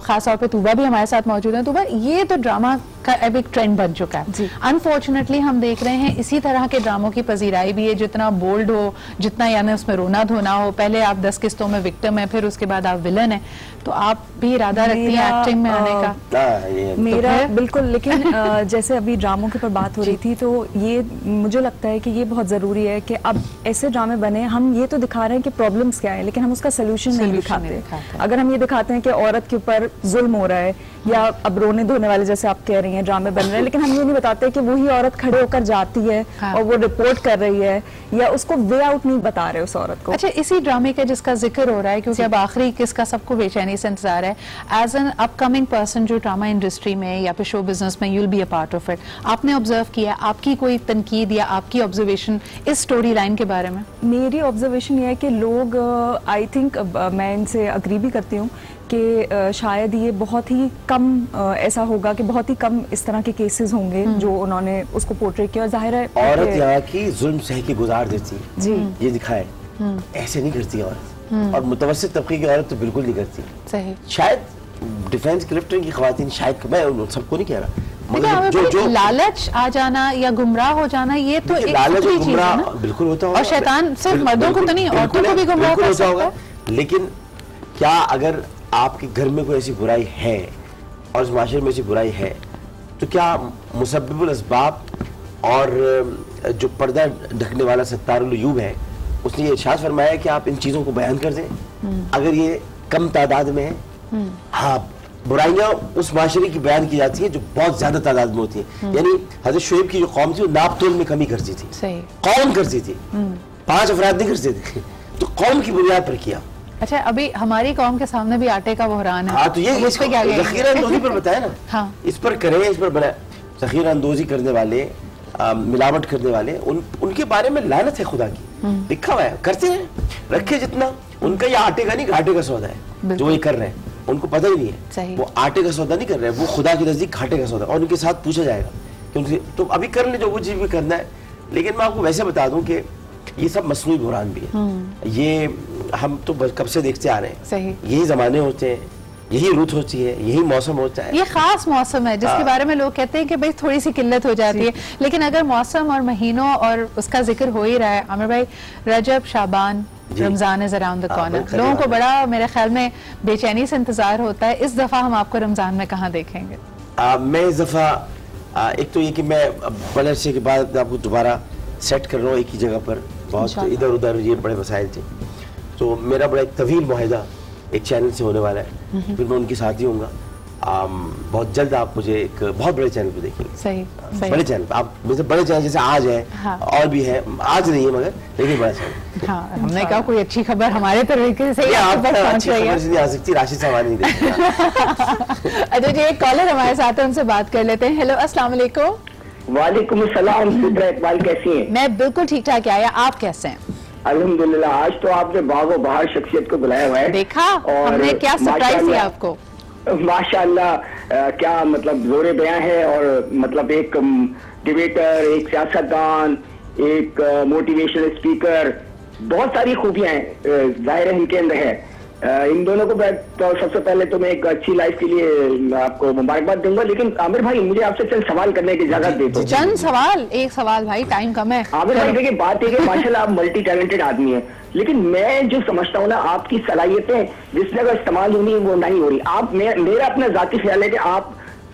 Speaker 1: खास तौर पे तूबा भी हमारे साथ मौजूद है। तूबा, ये तो ड्रामा का अब एक ट्रेंड बन चुका है। अनफॉर्चुनेटली हम देख रहे हैं इसी तरह के ड्रामों की पजीराई भी है, जितना बोल्ड हो, जितना यानी उसमें रोना धोना हो। पहले आप 10 किस्तों में विक्टिम है, फिर उसके बाद आप विलन है, तो आप भी इरादा रखती हैं एक्टिंग में आने का?
Speaker 15: मेरा बिल्कुल, लेकिन जैसे अभी ड्रामों के ऊपर बात हो रही थी, तो ये मुझे लगता है कि ये बहुत ज़रूरी है कि अब ऐसे ड्रामे बने, हम ये तो दिखा रहे हैं कि प्रॉब्लम्स क्या है, लेकिन हम उसका सोल्यूशन नहीं दिखाते। अगर हम ये दिखाते हैं कि औरत के ऊपर जुल्म हो रहा है, या अब रोने धोने वाले जैसे आप कह रही हैं ड्रामे बन रहे हैं, लेकिन हम ये नहीं बताते कि वही औरत खड़े होकर जाती है और वो रिपोर्ट कर रही है, या उसको वे आउट नहीं बता रहे उस औरत को।
Speaker 1: अच्छा, इसी ड्रामे का जिसका जिक्र हो रहा है, क्योंकि अब आखिरी किसका सबको बेचैनी से इंतजार है, एज एन अपकमिंग पर्सन जो ड्रामा इंडस्ट्री में या फिर शो बिजनेस में, you'll be a part of it, आपने ऑब्जर्व किया, आपकी कोई तनकीद या आपकी ऑब्जर्वेशन इस स्टोरी लाइन के बारे में?
Speaker 15: मेरी ऑब्जर्वेशन ये है कि लोग, आई थिंक मैं इनसे अग्री भी करती हूँ कि शायद ये बहुत ही कम ऐसा होगा कि बहुत ही कम इस तरह के केसेस होंगे जो उन्होंने उसको पोर्ट्रे किया। जाहिर है
Speaker 14: औरत यहाँ की जुल्म सह के गुजार देती है
Speaker 15: जी,
Speaker 14: ये दिखाए, ऐसे नहीं करती औरत, और मुतवस्सित तबके की औरत तो बिल्कुल नहीं करती।
Speaker 1: सही।
Speaker 14: शायद डिफेंस क्लिफ्टन की खवातीन, शायद मैं सबको नहीं कह रहा,
Speaker 1: मगर जो लालच आ जाना या गुमराह हो जाना, ये तो एक
Speaker 14: लालच और गुमराह बिल्कुल होता होगा,
Speaker 1: और शैतान सिर्फ मर्दों को तो नहीं, औरतों को भी गुमराह कर सकता है।
Speaker 14: लेकिन क्या अगर आपके घर में कोई ऐसी बुराई है और इस माशरे में ऐसी बुराई है, तो क्या मुसब्बिबुल असबाब और जो पर्दा ढकने वाला सत्तारुल अयूब है, उसने ये इरशाद फरमाया है कि आप इन चीज़ों को बयान कर दें अगर ये कम तादाद में है। हाँ, बुराइयाँ उस माशरे की बयान की जाती है जो बहुत ज्यादा तादाद में होती है। यानी हज़रत शुएब की जो कौम थी वो नापतोल में कमी करती थी, कौम करती थी, 5 अफराद नहीं करते थे, तो कौम की बुनियाद पर किया।
Speaker 1: अच्छा, अभी हमारी कौम के सामने भी आटे का बहरान है।
Speaker 14: हाँ, तो ये ज़ख़ीरा अंदोज़ी पर बताया ना।
Speaker 1: हाँ,
Speaker 14: इस पर करें, इस पर बनाए। ज़ख़ीरा अंदोज़ी करने वाले, मिलावट करने वाले, उनके बारे में लानत है खुदा की, लिखा हुआ है। करते हैं, रखे जितना, उनका ये आटे का नहीं घाटे का सौदा है जो ये कर रहे हैं, उनको पता ही नहीं है। वो आटे का सौदा नहीं कर रहे हैं, वो खुदा की नजदीक घाटे का सौदा, और उनके साथ पूछा जाएगा कि उनसे तो अभी कर ले जो वो चीज़ भी करना है। लेकिन मैं आपको वैसे बता दूं कि ये सब मसनूई बुरान भी है, ये हम तो कब से देखते आ रहे हैं। यही जमाने होते हैं, यही रुत होती है, यही मौसम होता है।
Speaker 1: ये खास मौसम है जिसके बारे में लोग कहते हैं कि भाई थोड़ी सी किल्लत हो जाती है, लेकिन अगर मौसम और महीनों और उसका जिक्र हो ही रहा है, आमिर भाई, Rajab, Shaban, Ramzan is around the corner, लोगों को बड़ा मेरे ख्याल में बेचैनी से इंतजार होता है। इस दफा हम आपको रमजान में कहाँ देखेंगे?
Speaker 14: मैं इस दफा एक तो ये कि मैं बड़े अरसे के बाद आपको दोबारा सेट कर रहा हूँ एक ही जगह पर, बहुत इधर उधर ये बड़े मसाइल थे, तो मेरा बड़ा एक तवील मुआहिदा एक चैनल से होने वाला है, फिर मैं उनके साथ ही होऊंगा। बहुत जल्द आप मुझे एक बहुत बड़े चैनल पे देखेंगे।
Speaker 1: सही।
Speaker 14: बड़े चैनल, आप जैसे बड़े चैनल जैसे आज है, हाँ। और भी है, आज नहीं है मगर लेकिन बड़ा चैनल।
Speaker 1: हाँ, हमने कहा कोई अच्छी खबर हमारे तरीके से
Speaker 14: अच्छी खबर से नहीं आ सकती, राशिद साहब नहीं देती।
Speaker 1: अच्छा जी, एक कॉलर हमारे साथ है, उनसे बात कर लेते हैं। हेलो, अस्सलाम वालेकुम।
Speaker 16: वालेकुम अस्सलाम। सिद्रा इकबाल कैसी हैं?
Speaker 1: मैं बिल्कुल ठीक ठाक आया, आप कैसे हैं?
Speaker 16: अल्हम्दुलिल्लाह। आज तो आपने बागो बहार शख्सियत को बुलाया हुआ है,
Speaker 1: देखा और हमने क्या सरप्राइज दिया आपको।
Speaker 16: माशाअल्लाह, क्या मतलब जोरे बयां है, और मतलब एक डिबेटर, एक सियासतदान, एक मोटिवेशनल स्पीकर, बहुत सारी खूबियां हैं जाहिर है इनके अंदर है। इन दोनों को तो सबसे पहले तो मैं एक अच्छी लाइफ के लिए आपको मुबारकबाद दूंगा, लेकिन आमिर भाई मुझे आपसे चंद सवाल करने की इजाजत दे दो।
Speaker 1: चंद सवाल? एक सवाल भाई, टाइम कम है।
Speaker 16: आमिर भाई देखिए, बात है कि माशाल्लाह आप मल्टी टैलेंटेड आदमी हैं, लेकिन मैं जो समझता हूँ ना, आपकी सलाहियतें जिस जगह इस्तेमाल होनी वो नहीं हो रही। आप मेरा अपना जाती ख्याल है कि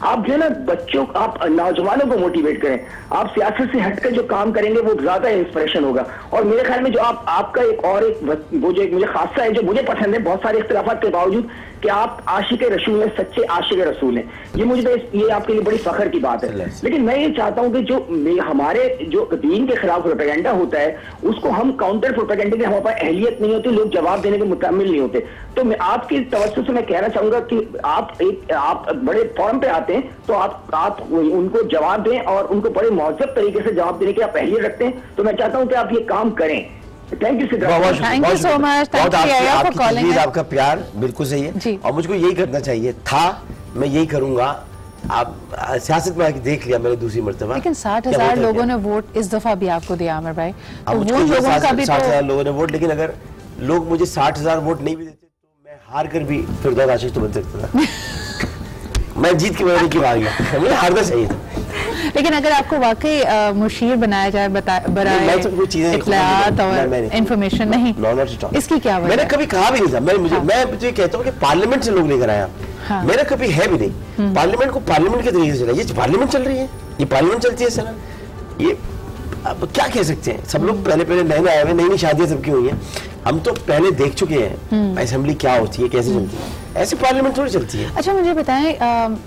Speaker 16: आप जो है ना बच्चों, आप नौजवानों को मोटिवेट करें। आप सियासत से हटकर जो काम करेंगे वो ज्यादा इंस्पिरेशन होगा। और मेरे ख्याल में जो आपका वो जो एक मुझे खासा है, जो मुझे पसंद है बहुत सारे इख्तिलाफात के बावजूद, कि आप आशिक रसूल हैं, सच्चे आशिक रसूल हैं। ये मुझे ये आपके लिए बड़ी फख्र की बात है। लेकिन मैं ये चाहता हूँ कि जो हमारे जो दीन के खिलाफ प्रोपेगेंडा होता है, उसको हम काउंटर प्रोपेगेंडा की हमारे पास अहलियत नहीं होती, लोग जवाब देने के मुतामिल नहीं होते। तो मैं आपकी तवज्जो से मैं कहना चाहूंगा कि आप बड़े फॉरम पे आते हैं तो आप उनको जवाब दें और उनको बड़े महत्वपूर्ण तरीके से जवाब देने की आप अहलियत रखते हैं। तो मैं चाहता हूँ कि आप ये काम करें। Thank you Siddharth,
Speaker 1: thank you so much, thank you for calling.
Speaker 14: आपका प्यार बिल्कुल सही है और मुझको यही करना चाहिए था, मैं यही करूंगा। आप सियासत में देख लिया मैंने दूसरी मरतबा,
Speaker 1: लेकिन 60,000 लोगों ने वोट इस दफा भी आपको दिया आमिर भाई, तो वो लोगों का भी
Speaker 14: 60,000 लोगों ने वोट, लेकिन अगर लोग मुझे 60,000 वोट नहीं भी देते तो मैं हार कर भी फिरदौस आशीष तो बन सकता था। मैं जीत के मैंने क्यों आ गया, मुझे हारना चाहिए था।
Speaker 1: लेकिन अगर आपको वाकई मुशीर बनाया जाए, बराए इत्तलात और इंफॉर्मेशन नहीं, इसकी क्या वजह?
Speaker 14: मैंने कभी कहा भी नहीं था। मैं मुझे कहता हूँ कि पार्लियामेंट से लोग लेकर आया, मेरा कभी है भी नहीं। पार्लियामेंट को पार्लियामेंट के तरीके से चला, ये पार्लियामेंट चल रही है, ये पार्लियामेंट चलती है सर। ये अब क्या कह सकते हैं, सब लोग पहले नए आए हुए, नई शादियां सबकी हुई हैं। हम तो पहले देख चुके हैं असेंबली क्या होती है, कैसे चलती है, ऐसे पार्लियामेंट थोड़ी चलती है।
Speaker 1: अच्छा मुझे बताएं,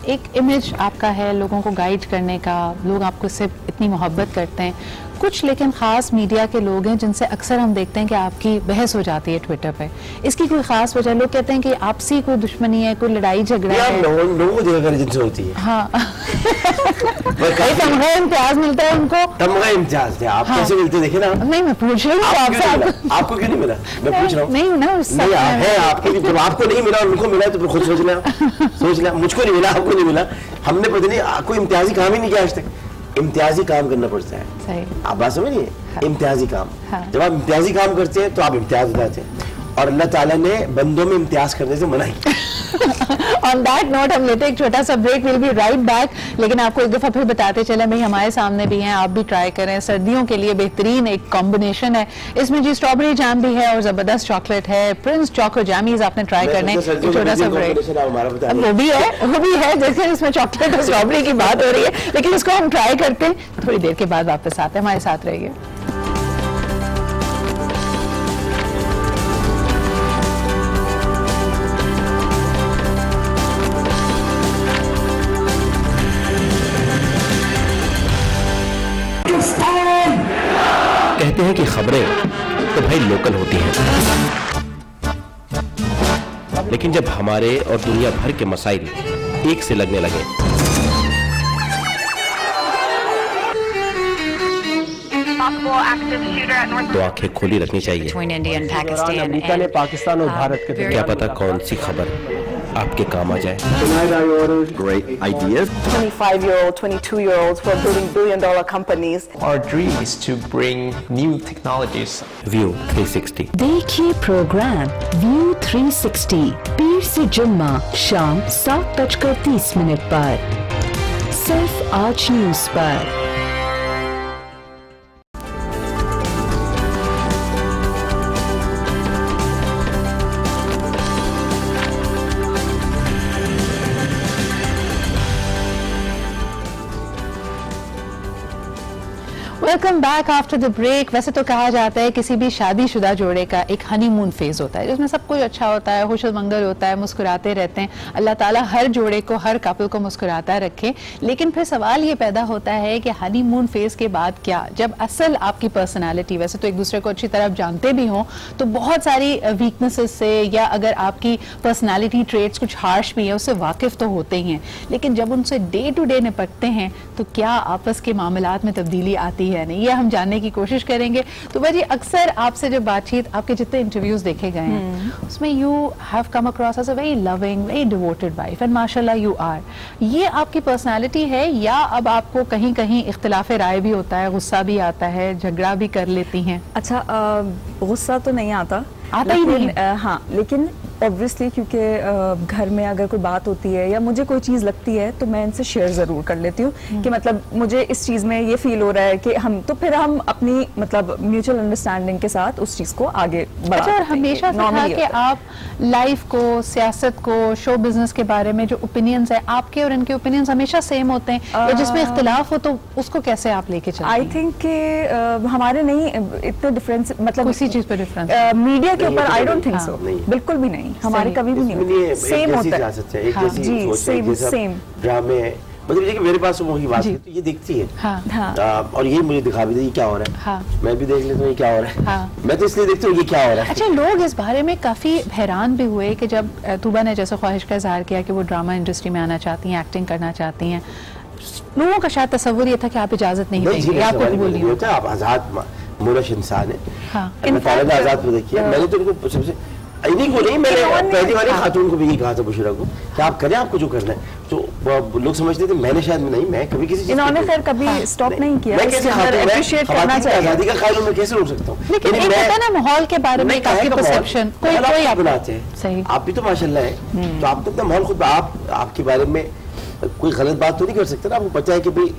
Speaker 1: एक इमेज आपका है लोगों को गाइड करने का, लोग आपको इससे इतनी मोहब्बत करते हैं, कुछ लेकिन खास मीडिया के लोग हैं जिनसे अक्सर हम देखते हैं कि आपकी बहस हो जाती है ट्विटर पे। इसकी कोई खास वजह? लोग कहते हैं कि आपसी कोई दुश्मनी है, कोई लड़ाई झगड़ा है।
Speaker 14: लोगों को देखा जिनसे होती है।
Speaker 1: हाँ तमगा इम्तियाज मिलता है उनको।
Speaker 14: तमगा इम्तियाज आप कैसे मिलते देखे ना?
Speaker 1: नहीं मैं पूछ रही हूँ
Speaker 14: आपको क्यों नहीं मिला? मैं पूछ रहा हूँ।
Speaker 1: नहीं ना
Speaker 14: आपको नहीं मिला, उनको मिला तो खुद सोच लिया। मुझको नहीं मिला, आपको नहीं मिला, हमने पता नहीं कोई इम्तियाजी काम ही नहीं किया आज तक। इम्तियाजी काम करना पड़ता है, आप बात समझिए। इम्तियाजी काम, जब आप इम्तियाजी काम करते हैं तो आप इम्तियाज हो जाते हैं, और अल्लाह ताला ने बंदों में इम्तियाज करने से मना ही।
Speaker 1: On that note हम लेते हैं एक छोटा सा break, will be right back. लेकिन आपको एक दफा फिर बताते चले भाई, हमारे सामने भी हैं, आप भी ट्राई करें, सर्दियों के लिए बेहतरीन एक कॉम्बिनेशन है। इसमें जी स्ट्रॉबेरी जैम भी है और जबरदस्त चॉकलेट है, प्रिंस चॉको जैमीज आपने ट्राई करने। छोटा सा ब्रेक वो भी है जैसे इसमें चॉकलेट और स्ट्रॉबेरी की बात हो रही है, लेकिन इसको हम ट्राई करते हैं थोड़ी देर के बाद वापस आते हैं, हमारे साथ रहिए।
Speaker 17: कहते हैं कि खबरें तो भाई लोकल होती हैं, लेकिन जब हमारे और दुनिया भर के मसाइल एक से लगने लगे तो आंखें खोली रखनी चाहिए।
Speaker 18: अमेरिका ने पाकिस्तान और भारत के
Speaker 17: क्या पता कौन सी खबर आपके काम आ जाए।
Speaker 18: Great ideas.
Speaker 19: 25-year-old, 22-year-olds who are building billion-dollar companies.
Speaker 18: Our dream is to bring new technologies.
Speaker 17: View 360.
Speaker 20: देखिए प्रोग्राम View 360 पीर से जुम्मा शाम 7:30 पर सिर्फ आज न्यूज पर।
Speaker 1: Welcome back after the break. वैसे तो कहा जाता है किसी भी शादीशुदा जोड़े का एक हनीमून फेज होता है जिसमें सब कुछ अच्छा होता है, खुश मंगल होता है, मुस्कुराते रहते हैं। अल्लाह ताला हर जोड़े को, हर कपल को मुस्कुराता रखे। लेकिन फिर सवाल ये पैदा होता है कि हनीमून फेज के बाद क्या, जब असल आपकी पर्सनालिटी, वैसे तो एक दूसरे को अच्छी तरह जानते भी हों तो बहुत सारी वीकनेसेस से, या अगर आपकी पर्सनालिटी ट्रेट्स कुछ हार्श भी है उससे वाकिफ तो होते ही हैं, लेकिन जब उनसे डे टू डे निपटते हैं तो क्या आपस के मामलात में तब्दीली आती है नहीं, ये हम जानने की कोशिश करेंगे। तो भाई अक्सर आपसे जो बातचीत, आपके जितने इंटरव्यूज देखे गए हैं उसमें you have come across as a very loving, very devoted wife and माशाल्लाह यू आर। ये आपकी पर्सनालिटी है या अब आपको कहीं कहीं इख्तिलाफ राय भी होता है, गुस्सा भी आता है, झगड़ा भी कर लेती हैं?
Speaker 15: अच्छा गुस्सा तो नहीं आता
Speaker 1: ही नहीं।
Speaker 15: हाँ, लेकिन ऑब्वियसली क्योंकि घर में अगर कोई बात होती है या मुझे कोई चीज़ लगती है तो मैं इनसे शेयर ज़रूर कर लेती हूँ कि मतलब मुझे इस चीज़ में ये फील हो रहा है कि हम तो फिर हम अपनी मतलब म्यूचुअल अंडरस्टैंडिंग के साथ उस चीज़ को आगे बढ़ा।
Speaker 1: अच्छा, और हमेशा से था कि आप लाइफ को, सियासत को, शो बिजनेस के बारे में जो ओपिनियंस है आपके और इनके ओपिनियंस हमेशा सेम होते हैं या जिसमें इख्तिलाफ हो तो उसको कैसे आप लेके चलते हैं?
Speaker 15: आई थिंक कि हमारे नहीं इतने डिफरेंस मतलब
Speaker 1: किसी चीज़ पे डिफरेंस
Speaker 15: मीडिया के ऊपर आई डोंट थिंक सो, बिल्कुल भी नहीं, हमारे कभी भी नहीं, सेम होता है जी, सेम
Speaker 14: ड्रामे है। मतलब देखिए मेरे पास वही बात है तो ये दिखती है और यही मुझे दिखा भी ये क्या हो रहा है, मैं भी देख लेता हूँ ये क्या हो रहा है, मैं तो इसलिए देखती हूँ ये क्या हो रहा है।
Speaker 1: अच्छा, लोग इस बारे में काफी हैरान भी हुए कि जब तूबा ने जैसे ख्वाहिश का इजहार किया कि वो ड्रामा इंडस्ट्री में आना चाहती हैं, एक्टिंग करना चाहती हैं, लोगों का शायद तस्वुर ये था कि आप इजाजत नहीं देंगे, आपको कबूल नहीं
Speaker 14: होता, आप आजाद मुनश इंसान है, आजाद को देखिए। मैंने तो उनको सबसे इन्हीं को नहीं, मैंने पहली वाली खातून को भी यही कहा था, बुशरा को, कि आप करें, आपको जो करना है। तो लोग समझते थे मैंने शायद नहीं, मैं कभी किसी
Speaker 15: इन्होंने फिर कभी स्टॉप नहीं किया,
Speaker 14: मैं कैसे आजादी का ख्याल मैं कैसे रोक सकता हूँ?
Speaker 1: लेकिन एक होता है ना माहौल के बारे में काफी परसेप्शन, कोई आप
Speaker 14: बनाते हैं, आप भी तो माशाल्लाह है, तो आप तो अपना माहौल खुद, आपके बारे में कोई गलत बात तो नहीं कर सकते ना, आपको पता है कि भाई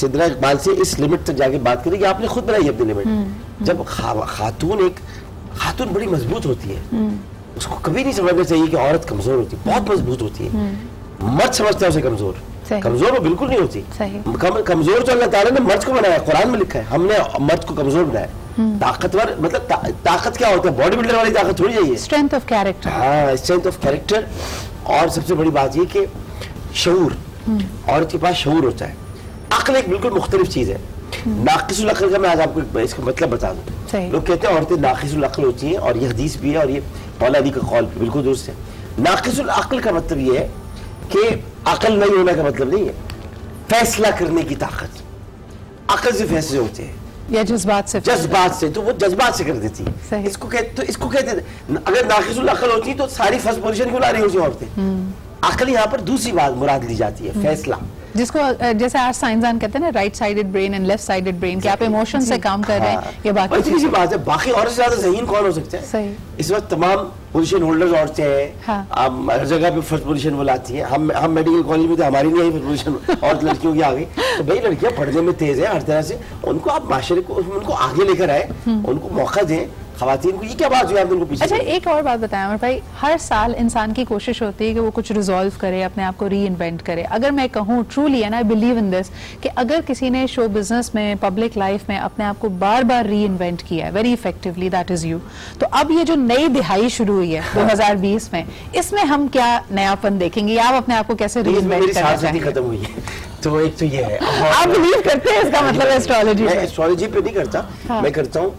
Speaker 14: सिद्रा इकबाल से इस लिमिट तक जाके बात करेगी, आपने खुद बनाई अपनी लिमिट। जब खातून बड़ी मजबूत होती है, उसको कभी नहीं समझना चाहिए कि औरत कमजोर होती है, बहुत मजबूत होती है। मर्द समझता है उसे कमजोर, कमजोर वो बिल्कुल नहीं होती। कमजोर तो अल्लाह ताला ने मर्द को बनाया, कुरान में लिखा है, हमने मर्द को कमजोर बनाया। ताकतवर मतलब ताकत क्या होता है? बॉडी बिल्डर वाली ताकत थोड़ी चाहिए,
Speaker 1: स्ट्रेंथ ऑफ कैरेक्टर।
Speaker 14: हाँ, स्ट्रेंथ ऑफ कैरेक्टर। और सबसे बड़ी बात ये कि शऊर, औरत के पास शऊर होता है। अक्ल एक बिल्कुल मुख्तलिफ चीज है। नाकिसुल अक्ल का मैं आज आपको इसका मतलब बता दूं। लोग कहते हैं औरतें नाकिसुल अक्ल होती हैं, और ये हदीस भी है और ये मौला अली का कौल बिल्कुल दुरुस्त है। नाकिसुल अक्ल का मतलब ये है कि अक्ल नहीं होने का मतलब नहीं है, फैसला करने की ताकत। अक्ल से फैसले होते हैं
Speaker 1: या जज्बात से,
Speaker 14: तो वो जज्बात से कर देती है। इसको कहते हैं अगर नाकिसुल अक्ल होती तो सारी फर्स्ट पोजीशन क्यों ला रही होती औरतें? अक्ल यहाँ पर दूसरी बात मुराद ली जाती है, फैसला,
Speaker 1: जिसको जैसे आज साइंसदान कहते हैं ना, right sided brain and left sided brain, कि आप इमोशन से काम कर रहे हैं या बाकी
Speaker 14: बात है। बाकी और से ज्यादा ज़हीन कौन हो सकता है?
Speaker 1: सही।
Speaker 14: इस वक्त तमाम पोजीशन होल्डर्स औरतें हैं, हर जगह पे फर्स्ट पोजीशन वो लाती हैं। हम मेडिकल कॉलेज में थे, हमारी नहीं आई फर्स्ट पोजीशन, और लड़कियों की आ गई। तो भाई लड़कियां पढ़ने में तेज है हर तरह से, उनको आप माशरे को उनको आगे लेकर आए, उनको मौका दें। खवातीन को ये क्या बात हुई आप उनको पीछे?
Speaker 1: अच्छा, एक और बात बताएं अमर भाई, हर साल इंसान की कोशिश होती है कि वो कुछ रिजॉल्व करे, अपने आप को री इन्वेंट करे। अगर मैं कहूँ truly and I believe in this कि अगर किसी ने शो बिजनेस में, पब्लिक लाइफ में अपने आप को बार बार री इन्वेंट किया है very effectively, that is you. तो अब ये जो नई दिहाई शुरू हुई है 2020 में, इसमें हम क्या नयापन देखेंगे? आप अपने आप को कैसे री इन्वेंट करना चाहेंगे?
Speaker 14: खत्म हुई है तो एक तो ये है,
Speaker 1: आप बिलीव करते हैं इसका मतलब एस्ट्रोलॉजी?
Speaker 14: मैं एस्ट्रोलॉजी पे नहीं करता, मैं करता हूँ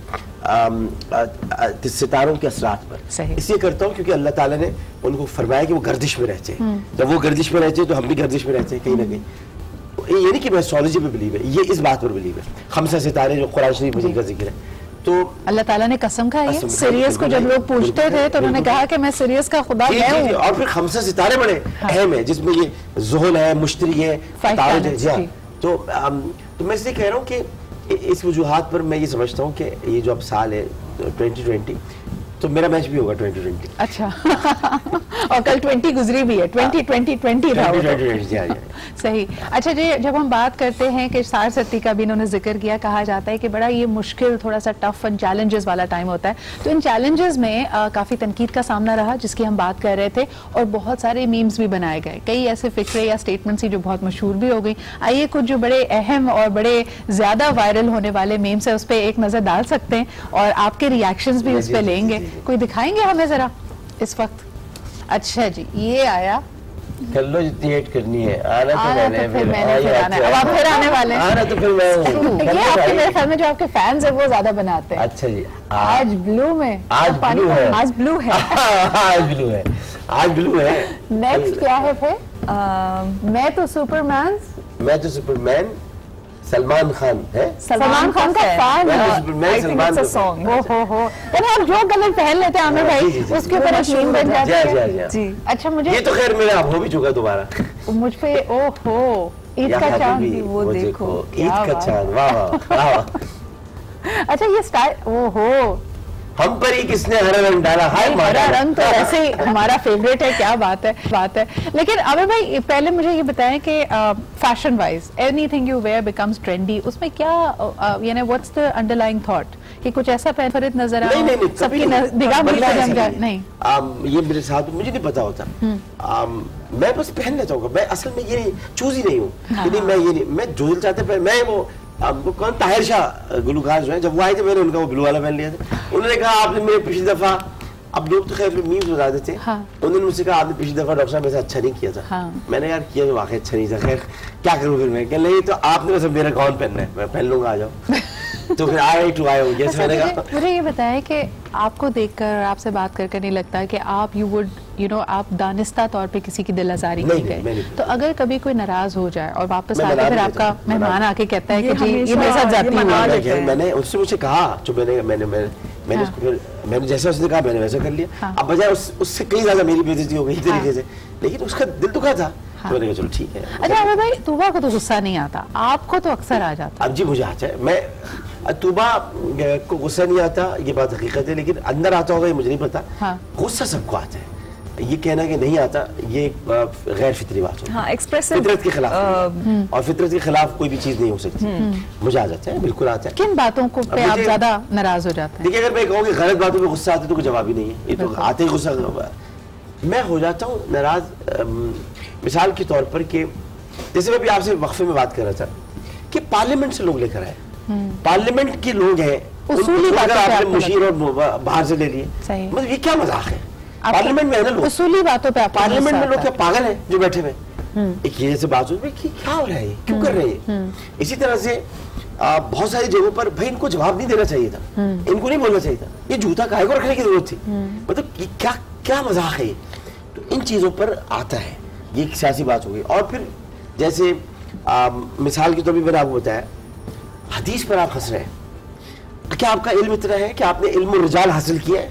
Speaker 14: सितारों के असरात पर। इसलिए करता हूँ क्योंकि अल्लाह ताला ने उनको फरमाया कि वो गर्दिश में रहते हैं। जब वो गर्दिश में रहते हैं तो हम भी गर्दिश में रहते हैं कहीं ना कहीं। ये नहीं कि मैं एस्ट्रोलॉजी पे बिलीव है, ये इस बात पर बिलीव है। खमसा सितारे जो कुरान शरीफ में का जिक्र है, तो
Speaker 1: अल्लाह ताला ने कसम खाई है। सिरियस को जब लोग पूछते थे तो उन्होंने कहा कि मैं सिरियस का खुदा मैं हूं।
Speaker 14: और फिर खमसा सितारे बड़े अहम है, जिसमें ये ज़ुहल है, मुश्तरी है, तारुद है। तो मैं इसलिए कह रहा हूँ कि इस वजूहात पर मैं ये समझता हूँ कि ये जो अब साल है 2020, तो मेरा मैच भी होगा 2020।
Speaker 1: अच्छा और कल 20 गुजरी भी है, 2020 रहा हो। सही। अच्छा जी, जब हम बात करते हैं कि सार सत्ती का भी इन्होंने जिक्र किया, कहा जाता है कि बड़ा ये मुश्किल, थोड़ा सा टफ एंड चैलेंजेस वाला टाइम होता है। तो इन चैलेंजेस में काफ़ी तनकीद का सामना रहा, जिसकी हम बात कर रहे थे, और बहुत सारे मीम्स भी बनाए गए, कई ऐसे फिक्रे या स्टेटमेंट्स ही जो बहुत मशहूर भी हो गई। आइए कुछ जो बड़े अहम और बड़े ज़्यादा वायरल होने वाले मीम्स है उस पर एक नज़र डाल सकते हैं, और आपके रिएक्शंस भी उस पर लेंगे। कोई दिखाएंगे हमें ज़रा इस वक्त? अच्छा जी, ये आया,
Speaker 14: कर लो जितनी हेट करनी है। आना तो मैंने
Speaker 1: फिर आना है। अब आप फिर आने वाले हैं।
Speaker 14: आना तो फिर मैं हूँ।
Speaker 1: ये आपके मेरे ख्याल में जो आपके फैंस है वो ज्यादा बनाते हैं।
Speaker 14: अच्छा जी,
Speaker 1: आज ब्लू में,
Speaker 14: आज ब्लू है,
Speaker 1: आज ब्लू है,
Speaker 14: आज ब्लू है, आज ब्लू है।
Speaker 1: नेक्स्ट क्या है फिर? मैं तो सुपरमैन,
Speaker 14: मैं तो सुपरमैन सलमान खान है,
Speaker 1: सलमान खान का फैन है।
Speaker 14: सलमान
Speaker 1: सॉन्ग हो यानी आप जो कलर पहन लेते हैं आमिर भाई, उसके ऊपर एक मीम बन जाता है जी। अच्छा, मुझे
Speaker 14: ये तो खैर मेरा अब हो भी चुका दोबारा
Speaker 1: मुझ पे। ओहो, ईद का चांद, वो देखो
Speaker 14: ईद का चांद, वाह वाह।
Speaker 1: अच्छा, ये स्टाइल, ओहो
Speaker 14: हम पर ही किसने हरा रंग डाला?
Speaker 1: हरा रंग तो वैसे ही हमारा फेवरेट है, क्या बात है। लेकिन अबे भाई पहले मुझे ये बताएं कि fashion wise anything you wear becomes trendy, उसमें क्या यानी व्हाट्स द अंडरलाइंग थॉट कि कुछ ऐसा फरीद नजर आए?
Speaker 14: नहीं,
Speaker 1: सबकी निगाह नहीं,
Speaker 14: ये मेरे साथ मुझे नहीं पता होता। मैं बस पहन लेता हूँ, मैं असल में ये चूज ही नहीं हूँ। मैं ये नहीं, मैं जो चाहते मैं वो कौन ताहिर शाह गुलकार जो है, जब वो आए थे मैंने उनका वो ब्लू वाला पहन लिया था। उन्होंने कहा आपने मेरे पिछली दफा, अब लोग तो खैर मीम्स बता देते हैं, उन्होंने मुझसे कहा आपने पिछली दफा डॉक्टर साहब ऐसा अच्छा नहीं किया था। मैंने यार किया तो वाकई अच्छा नहीं था, खैर क्या करूँ फिर मैं, नहीं तो आपने बस मेरा कौन पहनना है, मैं पहन लूंगा, आ जाओ। तो फिर आए टू आए हो गया। मैंने कहा
Speaker 1: मुझे ये बताया कि आपको देखकर आपसे बात करके नहीं लगता कि आप आप दानिस्ता तौर पे किसी की दिल आजारी नहीं गए? तो अगर कभी कोई नाराज हो जाए और वापस आके फिर आपका मेहमान आके कहता है कि जी ये मेरे साथ जाती है,
Speaker 14: मैंने उससे मुझे कहा जो मैंने उसको फिर मैंने जैसा उसने कहा मैंने वैसा कर लिया। अब बजाय उससे कहीं ज्यादा मेरी बेइज्जती हो गई तरीके से, लेकिन उसका दिल दुखा था। तो मैंने कहा चलो ठीक है।
Speaker 1: अच्छा अबे भाई तूबा को तो गुस्सा नहीं आता, आपको तो अक्सर आ जाता।
Speaker 14: अब जी मुझे आता है, मैं तूबा को गुस्सा नहीं आता, ये बात हकीकत है, लेकिन अंदर आता होगा ये मुझे नहीं पता। गुस्सा सबको आता है, ये कहना कि नहीं आता ये गैर फितरी बात है। फितरत के खिलाफ और फितरत के खिलाफ कोई भी चीज नहीं हो सकती। मुझे आ जाता है, बिल्कुल आता है।
Speaker 1: किन बातों को पे आप ज्यादा नाराज हो जाते हैं?
Speaker 14: देखिए अगर मैं कहूँ कि गलत बातों पे गुस्सा आता है तो कोई जवाब ही नहीं है, ये तो आते ही गुस्सा। मैं हो जाता हूँ नाराज मिसाल के तौर पर कि जैसे मैं भी आपसे वक्फे में बात कर रहा था कि पार्लियामेंट से लोग लेकर आए, पार्लियामेंट के लोग हैं, आपने मुशीर और बाहर से ले लिए, मतलब ये क्या मजाक है? पार्लियामेंट में है ना लोग,
Speaker 1: उसूली बातों पे
Speaker 14: पार्लियामेंट में लोग क्या पागल हैं जो बैठे हुए? एक ये से बात हुई कि क्या हो रहा है, क्यों कर रहे हैं? इसी तरह से बहुत सारी जगहों पर भाई इनको जवाब नहीं देना चाहिए था, इनको नहीं बोलना चाहिए था, ये जूता काहे को रखने की जरूरत थी, मतलब क्या क्या मजाक है? तो इन चीजों पर आता है, ये एक सियासी बात हो गई। और फिर जैसे मिसाल के तौर पर मैंने आपको बताया हदीस पर आप हंस रहे हैं, क्या आपका इल्म इतना है कि आपने इल्म रिजाल हासिल किया है?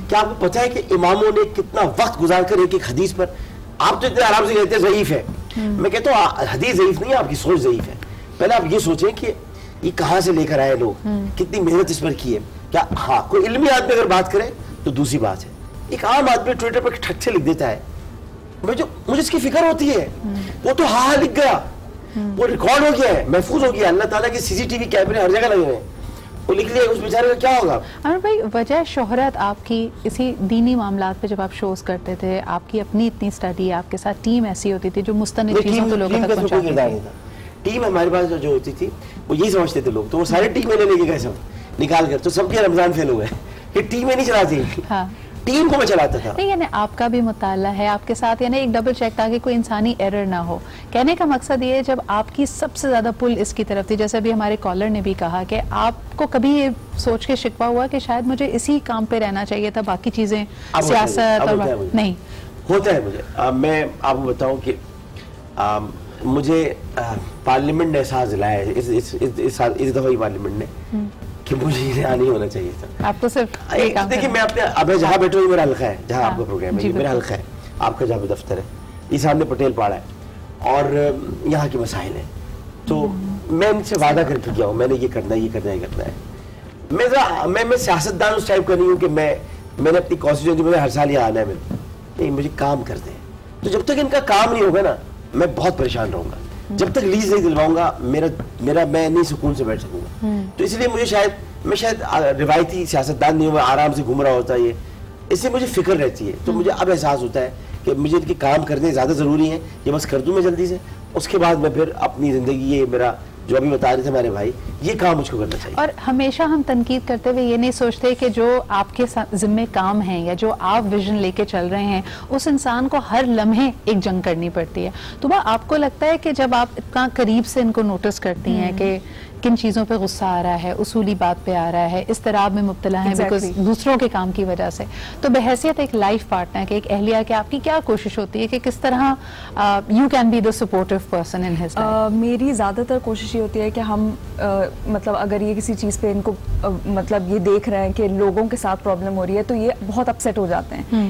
Speaker 14: क्या आपको पता है कि इमामों ने कितना वक्त गुजार कर एक एक हदीस पर, आप तो इतने आराम से कहते हैं ज़ईफ है, मैं कहता हूँ हदीस ज़ईफ नहीं है, आपकी सोच ज़ईफ है। पहले आप ये सोचें कि ये कहाँ से लेकर आए लोग, कितनी मेहनत इस पर की है। क्या हाँ कोई इल्मी आदमी अगर बात करे तो दूसरी बात है, एक आम आदमी ट्विटर पर ठग से लिख देता है, मुझे इसकी फिक्र होती है, वो तो हाँ लिख गया, वो रिकॉर्ड हो गया है, महफूज हो गया, अल्लाह ताला के सीसीटीवी कैमरे हर जगह लगे हुए हैं, वो लिख लिया, उस बेचारे का क्या होगा?
Speaker 1: अमर भाई वजह शोहरत आपकी इसी दीनी मामलात पे जब आप शोज करते थे, आपकी अपनी इतनी स्टडी, आपके साथ टीम ऐसी होती थी जो मुस्तनिद चीजों को लोगों तक पहुंचाती थी।
Speaker 14: टीम हमारे पास जो होती थी वो यही समझते थे लोग, तो वो सारे टीम लेने के कैसे निकाल कर, तो सबके रमजान फेल हो गए कि टीमें नहीं चलाती, टीम को मैं चलाता था।
Speaker 1: नहीं यानी आपका भी मुताला है आपके साथ, यानी एक डबल चेक ताकि कोई इंसानी एरर ना हो। कहने का मकसद ये है जब आपकी सबसे ज्यादा पुल इसकी तरफ थी, जैसे अभी हमारे कॉलर ने भी कहा कि आपको कभी ये सोच के शिकवा हुआ कि शायद मुझे इसी काम पे रहना चाहिए था, बाकी चीजें सियासत और नहीं
Speaker 14: होता है मुझे। मैं आपको बताऊं कि मुझे पार्लियामेंट ने एहसास दिलाया है इस दफा ही पार्लियामेंट ने कि मुझे यहाँ नहीं होना चाहिए था।
Speaker 1: आपको सिर्फ
Speaker 14: देखिए मैं अपने अब जहाँ बैठा हूँ मेरा हल्का है, जहाँ आपका प्रोग्राम है मेरा हल्का है, आपका जहाँ दफ्तर है ये सामने पटेल पाड़ा है और यहाँ के मसाइल है, तो मैं इनसे वादा करके गया हूँ मैंने ये करना है ये करना है ये करना है। मैं सियासतदान उस टाइप का नहीं हूँ कि मैंने अपनी कॉन्स्टिट्यूएंसी में हर साल यहाँ आना है, नहीं मुझे काम करते हैं। तो जब तक इनका काम नहीं होगा ना मैं बहुत परेशान रहूंगा, जब तक लीज नहीं दिलवाऊंगा मेरा मैं नहीं सुकून से बैठ सकूंगा। तो इसलिए मुझे मैं शायद रिवायती सियासतदान नहीं हूँ, आराम से घूम रहा होता है ये, इससे मुझे फिक्र रहती है। तो मुझे अब एहसास होता है कि मुझे इनके काम करने ज़्यादा ज़रूरी है, ये बस कर दूँ मैं जल्दी से, उसके बाद मैं फिर अपनी ज़िंदगी ये मेरा जो अभी बता रहे थे मेरे भाई ये काम मुझको करना चाहिए।
Speaker 1: और हमेशा हम तनकीद करते हुए ये नहीं सोचते कि जो आपके जिम्मे काम हैं या जो आप विजन लेके चल रहे हैं उस इंसान को हर लम्हे एक जंग करनी पड़ती है। तो आपको लगता है कि जब आप इतना करीब से इनको नोटिस करती हैं कि किन चीज़ों पे गुस्सा आ रहा है, उसूली बात पे आ रहा है, इस तरह में मुब्तला है बिकॉज दूसरों के काम की वजह से, तो बहैसियत एक लाइफ पार्टनर के, एक अहलिया के, आपकी क्या कोशिश होती है कि किस तरह you can be the supportive person in his life?
Speaker 15: मेरी ज़्यादातर कोशिश ये होती है कि हम मतलब अगर ये किसी चीज़ पे इनको मतलब ये देख रहे हैं कि लोगों के साथ प्रॉब्लम हो रही है तो ये बहुत अपसेट हो जाते हैं।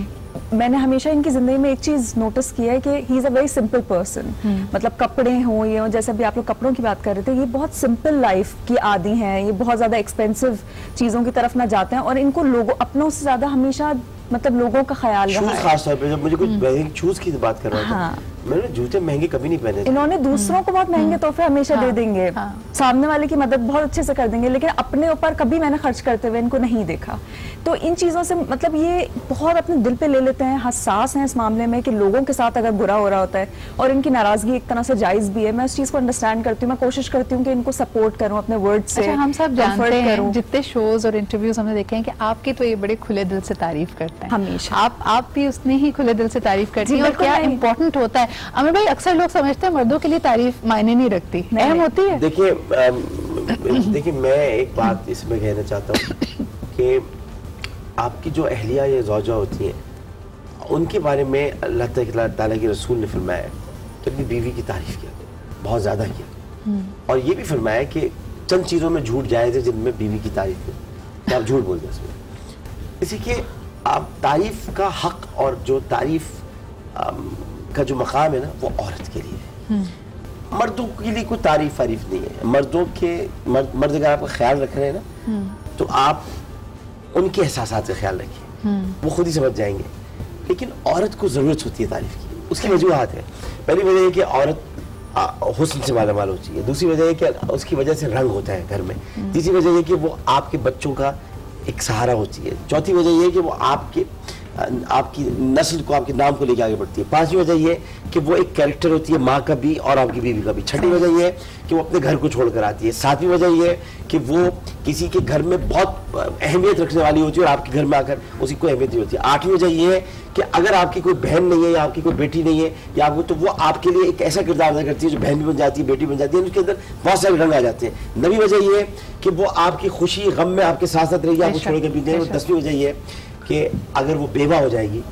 Speaker 15: मैंने हमेशा इनकी जिंदगी में एक चीज नोटिस किया है कि he is a very simple person. मतलब कपड़े हों ये हो, जैसे अभी आप लोग कपड़ों की बात कर रहे थे, ये बहुत सिंपल लाइफ की आदी हैं, ये बहुत ज्यादा एक्सपेंसिव चीजों की तरफ ना जाते हैं और इनको लोगों अपनों से ज्यादा हमेशा मतलब लोगों का ख्याल रहा है।
Speaker 14: खास तौर पे जब मुझे कुछ महंगे शूज की बात कर रहा था, मैंने जूते महंगे कभी नहीं पहने थे।
Speaker 15: इन्होंने दूसरों को बहुत महंगे तोहफे हमेशा दे देंगे, सामने वाले की मदद बहुत अच्छे से कर देंगे, लेकिन अपने ऊपर कभी मैंने खर्च करते हुए इनको नहीं देखा। तो इन चीजों से मतलब ये बहुत अपने दिल पे ले लेते हैं, हसास हैं इस मामले में कि लोगों के साथ अगर बुरा हो रहा होता है और इनकी नाराजगी एक तरह से जायज भी है। मैं उस चीज को अंडरस्टैंड करती हूँ, मैं कोशिश करती हूँ कि इनको सपोर्ट करूँ अपने वर्ड से।
Speaker 1: अच्छा, हम सब जानते हैं, जितने शोज और इंटरव्यूज हमने देखे हैं कि आपकी तो ये बड़े खुले दिल से तारीफ करते हैं
Speaker 15: हमेशा।
Speaker 1: आप भी उतनी ही खुले दिल से तारीफ करती हैं और क्या इम्पोर्टेंट होता है। अमर भाई, अक्सर लोग समझते हैं मर्दों के लिए तारीफ मायने नहीं रखती, अहम होती है।
Speaker 14: देखिए मैं एक बात इसमें कहना चाहता हूँ कि आपकी जो अहलिया या ज़ौजा होती हैं उनके बारे में अल्लाह ताला के रसूल ने फरमाया कि अपनी बीवी की तारीफ किया, बहुत ज़्यादा किया, और ये भी फरमाया कि चंद चीज़ों में झूठ जायज़ है जिनमें बीवी की तारीफ है, तो आप झूठ बोल दें उसमें। इसी के आप तारीफ का हक और जो तारीफ का जो मकाम है ना वो औरत के लिए है, मर्दों के लिए कोई तारीफ नहीं है। मर्दों के मर्द अगर आपका ख्याल रख रहे हैं ना तो आप उनके एहसासात का ख्याल रखिए, वो खुद ही समझ जाएंगे। लेकिन औरत को ज़रूरत होती है तारीफ की, उसकी वजूहात है। पहली वजह है कि औरत हुस्न से मालामाल होती है, दूसरी वजह है कि उसकी वजह से रंग होता है घर में, तीसरी वजह है कि वो आपके बच्चों का एक सहारा होती है, चौथी वजह यह है कि वो आपकी नस्ल को, आपके नाम को लेकर आगे बढ़ती है, पांचवी वजह यह है कि वो एक कैरेक्टर होती है माँ का भी और आपकी बीवी का भी, छठी वजह यह है कि वो अपने घर को छोड़कर आती है, सातवीं वजह यह है कि वो किसी के घर में बहुत अहमियत रखने वाली होती है और आपके घर में आकर उसकी कोई अहमियत नहीं होती है। आठवीं वजह यह है कि अगर आपकी कोई बहन नहीं है या आपकी कोई बेटी नहीं है या आपको, तो वो आपके लिए एक ऐसा किरदार अदा करती है जो बहन भी बन जाती है, बेटी बन जाती है, उसके अंदर बहुत सारे रंग आ जाते हैं। नवीं वजह यह है कि वो आपकी खुशी गम में आपके साथ साथ रहेगी, आपको छोड़ के भी नहीं। और 10वीं वजह यह है कि अगर वो बेवा हो जाएगी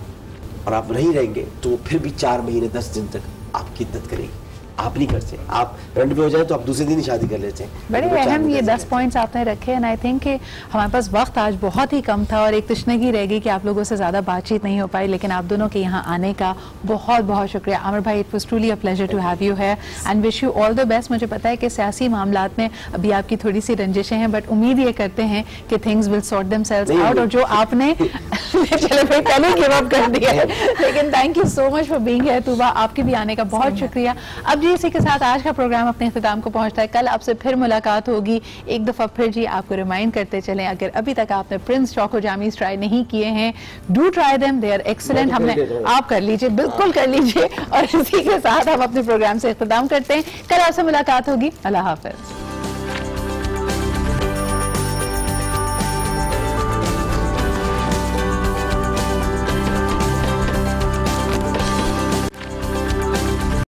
Speaker 14: और आप नहीं रहेंगे तो वो फिर भी 4 महीने 10 दिन तक आपकी इद्दत करेगी। आप नहीं करते, आप रंड पे हो जाए तो आप दूसरे दिन ही शादी कर लेते हैं।
Speaker 1: बड़े अहम ये 10 पॉइंट्स आपने रखे एंड आई थिंक कि हमारे पास वक्त आज बहुत ही कम था और एक तशनगी रह गई कि आप लोगों से ज़्यादा बातचीत नहीं हो पाई, लेकिन आप दोनों के यहाँ आने का बहुत बहुत शुक्रिया। आमिर भाई, it was truly a pleasure to have you here and wish you all the best. मुझे पता है कि सियासी मामलात में अभी आपकी थोड़ी सी रंजिशें हैं, बट उम्मीद ये करते हैं कि things will sort themselves out. और जो आपने चलो भाई पहले गिव अप कर दिया है, लेकिन thank you so much for being here. Tooba, आपके भी आने का बहुत शुक्रिया। अब जी इसी के साथ आज का प्रोग्राम अपने इख्तिताम को पहुंचता है। कल आपसे फिर मुलाकात होगी। एक दफा फिर जी आपको रिमाइंड करते चलें, अगर अभी तक आपने प्रिंस चोको जामीज ट्राई नहीं किए हैं, do try them, they are excellent. हमने आप कर लीजिए, बिल्कुल कर लीजिए। और इसी के साथ हम अपने प्रोग्राम से इख्तिताम करते हैं। कल आपसे मुलाकात होगी। अल्लाह हाफिज।